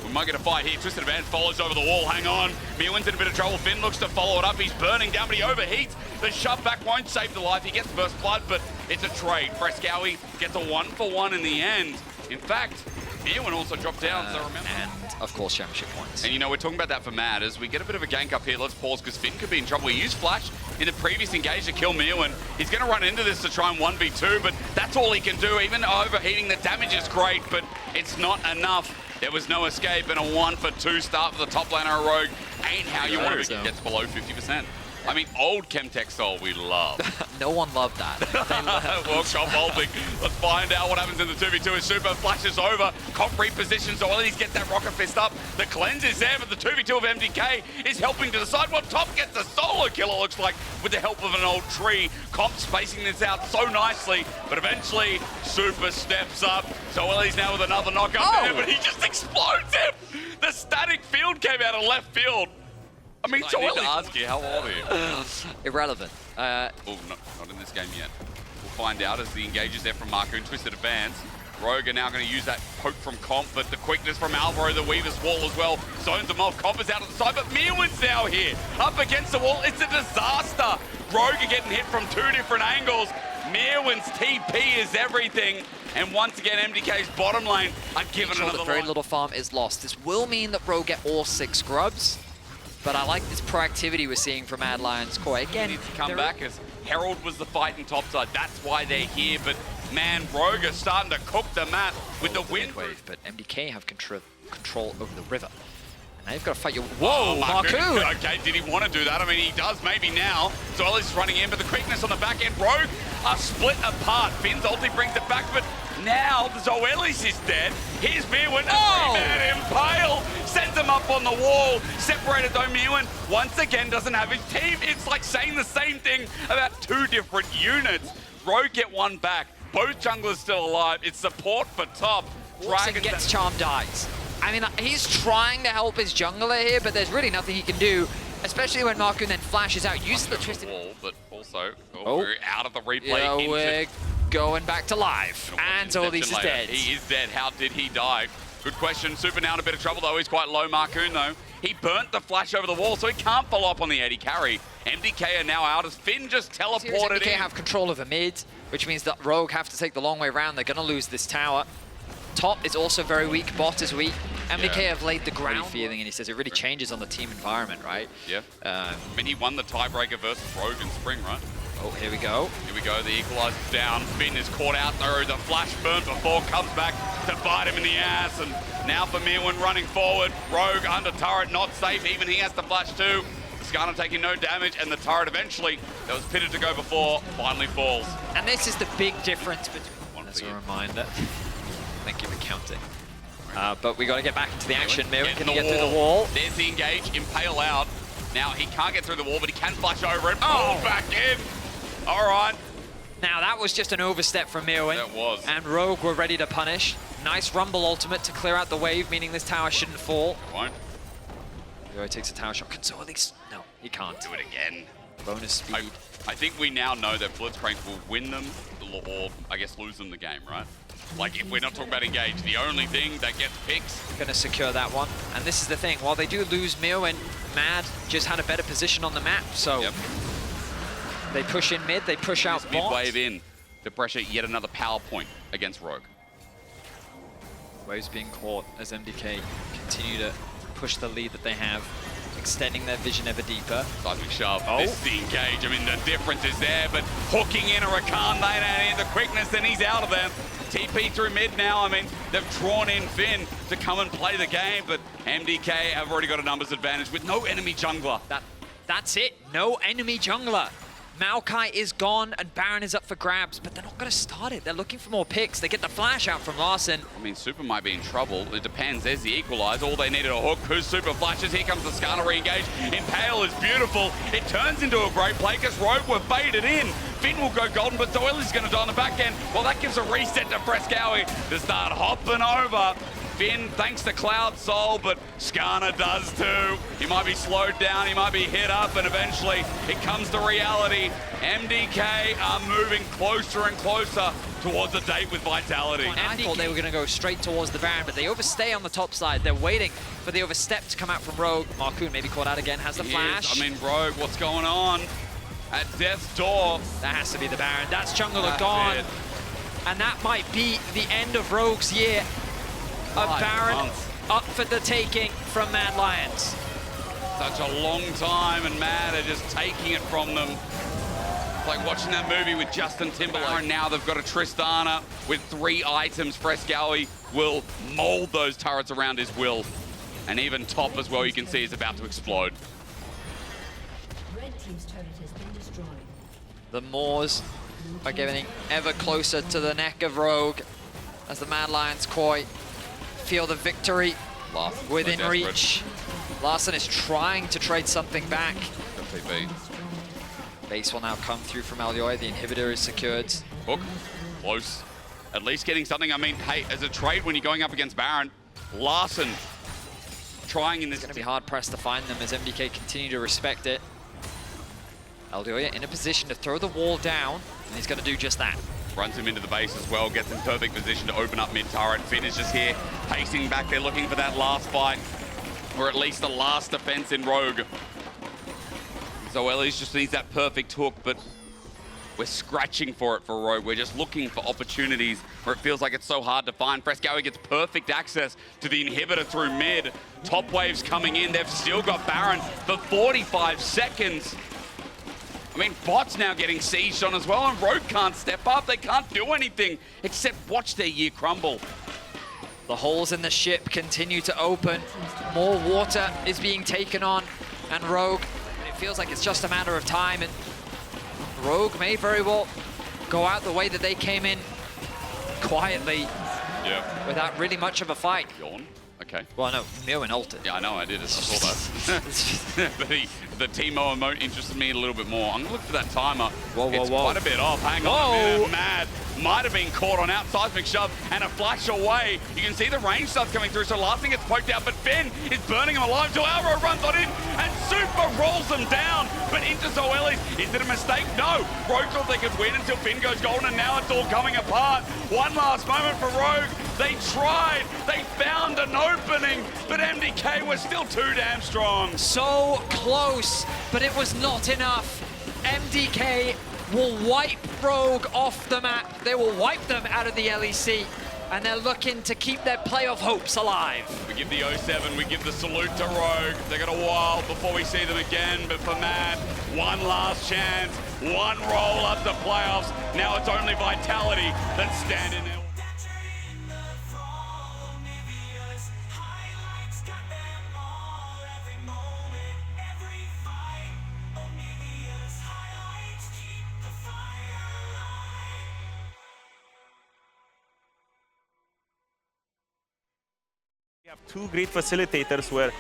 we might get a fight here. Twisted Advance follows over the wall. Hang on. Mewin's in a bit of trouble. Finn looks to follow it up. He's burning down, but he overheats. The shove back won't save the life. He gets burst blood, but it's a trade. Frescowie gets a 1-for-1 in the end. In fact, Mewin also dropped down, so remember. And, of course, championship points. And you know, we're talking about that for Mad as we get a bit of a gank up here. Let's pause because Finn could be in trouble. He used Flash in the previous engage to kill Mewin. He's going to run into this to try and 1v2, but that's all he can do. Even overheating, the damage is great, but it's not enough. There was no escape, and a 1-for-2 start for the top laner Rogue ain't how you want to be. Gets below 50%. I mean, old Chemtech style we love. No one loved that. Workshop holding. Let's find out what happens in the 2v2 as Super flashes over. Comp repositions, so Ollie's gets that Rocket Fist up. The cleanse is there, but the 2v2 of MDK is helping to decide what Top gets a solo kill, it looks like, with the help of an old tree. Comp spacing this out so nicely, but eventually Super steps up. So Ollie's now with another knockup there, but he just explodes him. The static field came out of left field. I mean, so I need to ask you, how old are you? Irrelevant. Oh, not in this game yet. We'll find out as the engage is there from Marco and Twisted Advance. Rogue are now going to use that poke from Comp, but the quickness from Alvaro, the Weaver's wall as well. Zones them off. Comp is out of the side, but Mewin's now here. Up against the wall. It's a disaster. Rogue are getting hit from 2 different angles. Mewin's TP is everything. And once again, MDK's bottom lane are given another Very line. little farm is lost. This will mean that Rogue get all 6 grubs. But I like this proactivity we're seeing from Mad Lions Core. Again, Needs to come back as Herald was the fight in topside. That's why they're here. But man, Rogue are starting to cook the map with the wind wave, but MDK have control over the river. And they've got to fight your... Whoa, Whoa, Marcoon! Okay, did he want to do that? I mean, he does maybe now. So Ellie's running in, but the quickness on the back end. Rogue are split apart. Finn's ulti brings it back, but now the Zoelis is dead. Here's Mewin, a 3-man impale. Sends him up on the wall. Separated though, Mewin once again doesn't have his team. It's like saying the same thing about 2 different units. Rogue get one back. Both junglers still alive. It's support for top. Dragon gets charm, dies. I mean, he's trying to help his jungler here, but there's really nothing he can do, especially when Marcoon then flashes out. Uses the twisted wall, but also we're out of the replay. Yeah, we're going back to live. And Zoelis is dead. He is dead. How did he die? Good question. Super now in a bit of trouble though. He's quite low. Marcoon though. He burnt the flash over the wall, so he can't follow up on the AD carry. MDK are now out as Finn just teleported MDK in. have control of the mid, which means that Rogue have to take the long way around. They're going to lose this tower. Top is also very weak. Bot is weak. MDK have laid the ground. Feeling, and he says it really changes on the team environment, right? Yeah. I mean, he won the tiebreaker versus Rogue in spring, right? Oh, here we go. Here we go. The equalizer's down. Finn is caught out though. The flash burn before comes back to bite him in the ass. And now for Mewin running forward. Rogue under turret, not safe. Even he has to flash too. Skarner taking no damage, and the turret eventually, that was pitted to go before, finally falls. And this is the big difference between... That's a reminder. Thank you for counting. But we got to get back into the action. Mewin, can he get through the wall? There's the engage, impale out. Now he can't get through the wall, but he can flash over and pull back in. All right. Now that was just an overstep from Mewin. That was. And Rogue were ready to punish. Nice Rumble ultimate to clear out the wave, meaning this tower shouldn't fall. It won't. He takes a tower shot. Can Zoelis? No, he can't. Do it again. Bonus speed. I think we now know that Blitzcrank will win them, or I guess lose them the game, right? Like, if we're not talking about engage, the only thing that gets picks. Gonna secure that one. And this is the thing, while they do lose Mewin, Mad just had a better position on the map, so they push in mid, they push out Mid bot. wave in. to pressure yet another power point against Rogue. Waves being caught as MDK continue to push the lead that they have, extending their vision ever deeper. Seismic shove. This is the engage. I mean, the difference is there, but hooking in a Rakan, they don't need the quickness, and he's out of them. TP through mid now. I mean, they've drawn in Finn to come and play the game, but MDK have already got a numbers advantage with no enemy jungler. That's it. No enemy jungler. Maokai is gone and Baron is up for grabs, but they're not going to start it. They're looking for more picks. They get the flash out from Larson. I mean, Super might be in trouble. It depends. There's the equalizer. All they needed a hook. Who's Super flashes? Here comes the Skarner re-engage. Impale is beautiful. It turns into a great play because Rogue were baited in. Finn will go golden, but Zoeli's going to die on the back end. Well, that gives a reset to Frescowie to start hopping over. Finn, thanks to Cloud Soul, but Skarner does too. He might be slowed down, he might be hit up, and eventually it comes to reality. MDK are moving closer and closer towards a date with Vitality. I thought they were going to go straight towards the Baron, but they overstay on the top side. They're waiting for the overstep to come out from Rogue. Marcoon maybe caught out again, has the flash. I mean, Rogue, what's going on? At death's door. That has to be the Baron. That's jungler gone. And that might be the end of Rogue's year. A Baron up for the taking from Mad Lions. Such a long time, and Mad are just taking it from them. It's like watching that movie with Justin Timberlake. And now they've got a Tristana with 3 items. Frescowie will mold those turrets around his will. And even top as well, you can see, is about to explode. Red team's turret has been destroyed. The Moors are getting ever closer to the neck of Rogue as the Mad Lions Koi feel the victory within reach. Larson is trying to trade something back. Base will now come through from Alioy. The inhibitor is secured. Hook, close. At least getting something. I mean, hey, as a trade when you're going up against Baron, Larson trying in this. It's going to be hard pressed to find them as MDK continue to respect it. Alioy in a position to throw the wall down, and he's going to do just that. Runs him into the base as well, gets in perfect position to open up mid-turret. Finn is just here, pacing back. They're looking for that last fight, or at least the last defense in Rogue. Zoelis just needs that perfect hook, but we're scratching for it for Rogue. We're just looking for opportunities where it feels like it's so hard to find. Frescowie gets perfect access to the inhibitor through mid. Top waves coming in. They've still got Baron for 45 seconds. I mean, bot's now getting sieged on as well, and Rogue can't step up. They can't do anything except watch their year crumble. The holes in the ship continue to open. More water is being taken on, and Rogue, it feels like it's just a matter of time, and Rogue may very well go out the way that they came in, quietly, without really much of a fight. Yawn. Okay. Well, no, Mioen ulted. Yeah, I know, I did. I saw that. But the Teemo emote interested me a little bit more. I'm going to look for that timer. It's quite a bit off. Hang on a minute. Mad might have been caught on out. Seismic shove and a flash away. You can see the range stuff coming through, so Larson gets poked out, but Finn is burning him alive till Alro runs on in and Super rolls them down. But into Zoelis. Is it a mistake? No. Rogue thought they could win until Finn goes golden, and now it's all coming apart. One last moment for Rogue. They tried. They found an opening, but MDK was still too damn strong. So close, but it was not enough. MDK will wipe Rogue off the map. They will wipe them out of the LEC, and they're looking to keep their playoff hopes alive. We give the 0-7, we give the salute to Rogue. They got a while before we see them again, but for Mad, one last chance, one roll up to playoffs. Now it's only Vitality that's standing there. Highlights got them all, every moment, every fight. Onivia's highlights keep the fire alive. We have 2 great facilitators where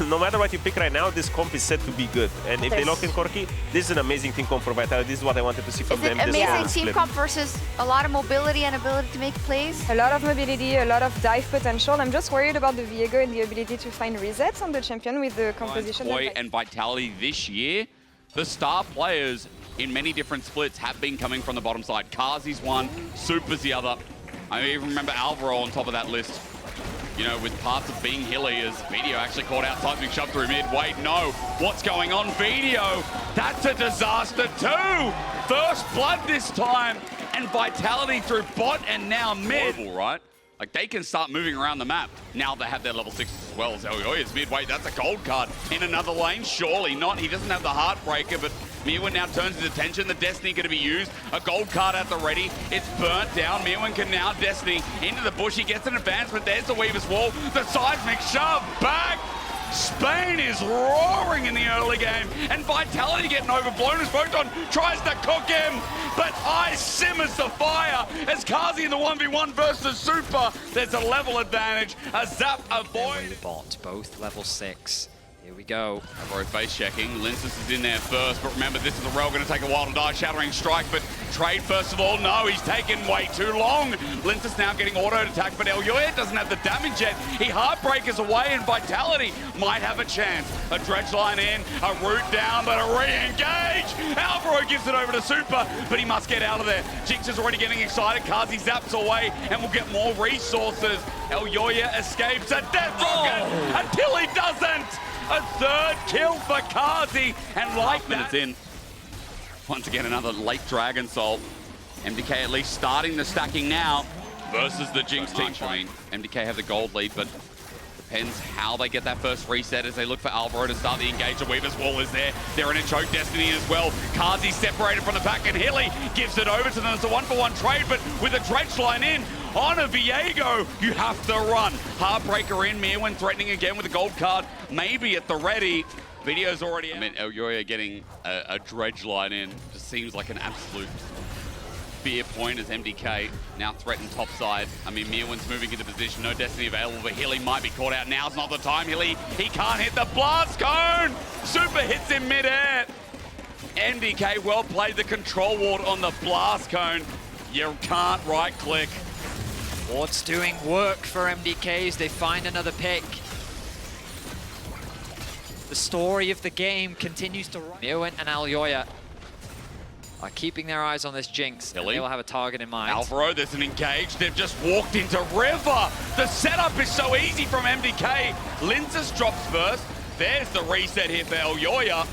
no matter what you pick right now, this comp is set to be good. And if they lock in Corki, this is an amazing team comp for Vitality. This is what I wanted to see from them. Amazing team comp versus a lot of mobility and ability to make plays. A lot of mobility, a lot of dive potential. I'm just worried about the Viego and the ability to find resets on the champion with the composition. Koi and Vitality this year, the star players in many different splits have been coming from the bottom side. Kazi's one, Super's the other. I even remember Alvaro on top of that list. You know, with parts of being hilly, as Video actually caught out Seismic shove through mid. Wait, no. What's going on? Video, that's a disaster too. First blood this time. and Vitality through bot and now mid. Global, right? Like, they can start moving around the map. Now they have their level 6 as well. Elyoya's mid. Wait, that's a gold card. In another lane? Surely not. He doesn't have the Heartbreaker, but Mirwin now turns his attention. The Destiny going to be used. A gold card at the ready. It's burnt down. Mirwin can now Destiny into the bush. He gets an advancement. There's the Weaver's Wall. The seismic shove back. Spain is roaring in the early game, and Vitality getting overblown as Photon tries to cook him, but Ice simmers the fire as Kazi in the 1v1 versus Super. There's a level advantage, a zap avoid. Bot, both level 6. Here we go. Alvaro face checking. Linces is in there first, but remember, this is a Rel going to take a while to die. Shattering strike, but trade first of all. No, he's taken way too long. Linces now getting auto attack, but Elyoya doesn't have the damage yet. He Heartbreakers away, and Vitality might have a chance. A dredge line in, a root down, but a re-engage. Alvaro gives it over to Super, but he must get out of there. Jinx is already getting excited. Kazi zaps away, and will get more resources. Elyoya escapes a death rocket until he doesn't. A third kill for Kazi, and like minutes in. Once again, another late Dragon Soul. MDK at least starting the stacking now versus the Jinx team. I mean, MDK have the gold lead, but depends how they get that first reset as they look for Alvaro to start the engage. The Weaver's Wall is there. They're in a choke Destiny as well. Kazi separated from the pack, and Hilly gives it over to them. It's a 1-for-1 trade, but with a dredge line in, Onivia, you have to run. Heartbreaker in, Mirwin threatening again with a gold card, maybe at the ready. Video's already out. I mean, Elyoya getting a dredge line in just seems like an absolute fear point as MDK now threatened top side. I mean, Mirwin's moving into position, no Destiny available, but Hilly might be caught out. Now's not the time, Hilly. He can't hit the blast cone. Super hits him mid-air. MDK well played the control ward on the blast cone. You can't right-click. Ward's doing work for MDK as they find another pick. The story of the game continues to run. Mirwin and Elyoya are keeping their eyes on this Jinx. They will have a target in mind. Alvaro, there's an engage. They've just walked into River. The setup is so easy from MDK. Linces drops first. There's the reset here for Elyoya.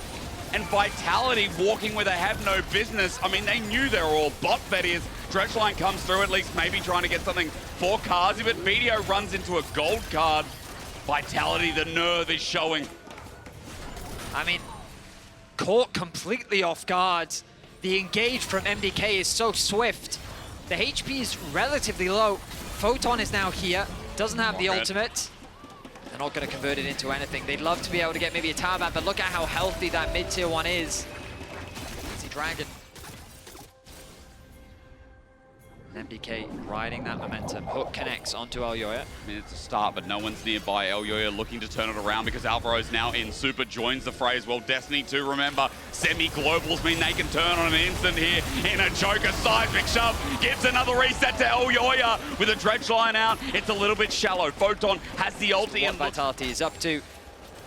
And Vitality walking where they have no business. I mean, they knew they were all bot fettiers. Dredge line comes through, at least maybe trying to get something for Kazi, but Video runs into a gold card. Vitality, the nerve is showing. I mean, caught completely off guard. The engage from MDK is so swift. The HP is relatively low. Photon is now here, doesn't have the ultimate. They're not going to convert it into anything. They'd love to be able to get maybe a tower back, but look at how healthy that mid-tier one is. See Dragon. MDK riding that momentum. Hook connects onto Elyoya. I mean, it's a start, but no one's nearby. Elyoya looking to turn it around because Alvaro's now in. Super joins the fray as well. Destiny 2, remember, semi-globals mean they can turn on an instant here. In a choker, seismic shove, gives another reset to Elyoya with a dredge line out. It's a little bit shallow. Photon has the ulti and Vitality is up to,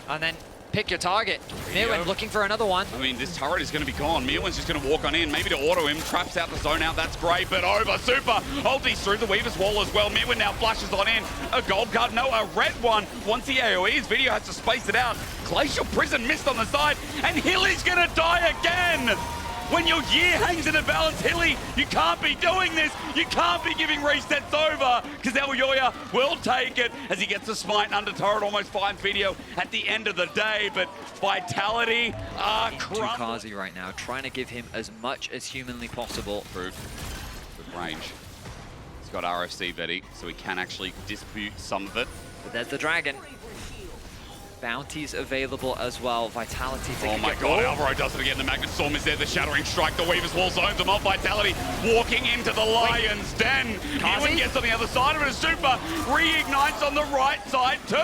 and then pick your target. Mirwin looking for another one. I mean, this turret is going to be gone. Mirwin's just going to walk on in, maybe to auto him, traps out the zone out, that's great, but over. Super ulti's through the Weaver's Wall as well. Mirwin now flashes on in. A gold card, no, a red one. Once the AoE's, Video has to space it out. Glacial Prison missed on the side, and Hilly's going to die again. When your year hangs in a balance, Hilly, you can't be doing this. You can't be giving resets over, because Elyoya will take it as he gets a smite and under turret, almost finds Video at the end of the day. But Vitality are crumbling. Kazi right now, trying to give him as much as humanly possible. Good range. He's got RFC ready, so he can actually dispute some of it. But there's the Dragon. Bounties available as well. Vitality taking Oh my god, Alvaro does it again. The Magnet Storm is there. The Shattering Strike. The Weaver's Wall zones him off. Vitality walking into the Lion's Den. Mirwin gets on the other side of it. A Super reignites on the right side too.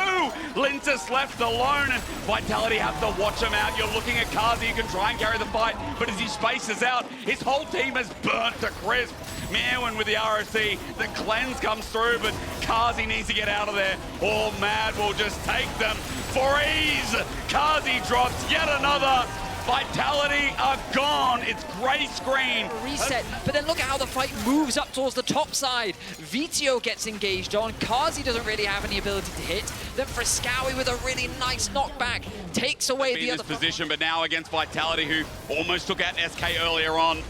Linces left alone, and Vitality have to watch him out. You're looking at Kazi, who can try and carry the fight, but as he spaces out, his whole team is burnt to crisp. Mirwin with the RFC, the cleanse comes through, but Kazi needs to get out of there, or Mad will just take them for ease. Kazi drops yet another. Vitality are gone. It's grey screen. Reset, but then look at how the fight moves up towards the top side. Vito gets engaged on. Kazi doesn't really have any ability to hit. Then Frescowi with a really nice knockback takes away the other position, but now against Vitality, who almost took out SK earlier on.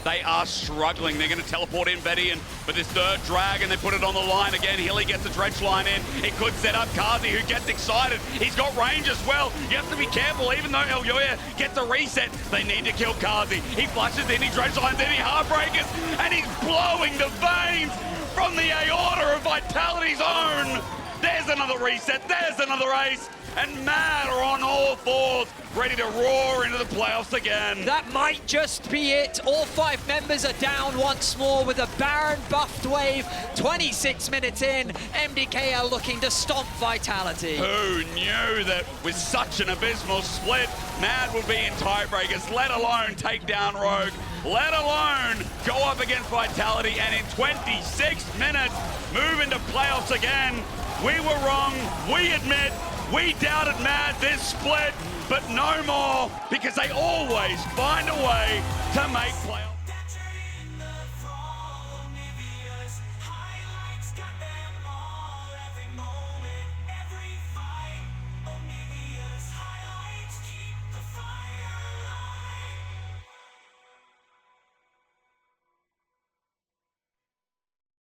They are struggling. They're going to teleport in Betty, but this third drag, and they put it on the line again. Hilly gets a dredge line in. It could set up Kazi, who gets excited. He's got range as well. You have to be careful, even though Elyoya gets a reset. They need to kill Kazi. He flushes in, he dredge lines in, he heartbreakers, and he's blowing the veins from the aorta of Vitality's own. There's another reset, there's another ace, and Mad are on all fours, ready to roar into the playoffs again. That might just be it. All 5 members are down once more with a Baron buffed wave. 26 minutes in, MDK are looking to stomp Vitality. Who knew that with such an abysmal split, Mad would be in tiebreakers, let alone take down Rogue, let alone go up against Vitality, and in 26 minutes, move into playoffs again. We were wrong, we admit, we doubted Mad this split, but no more, because they always find a way to make playoffs.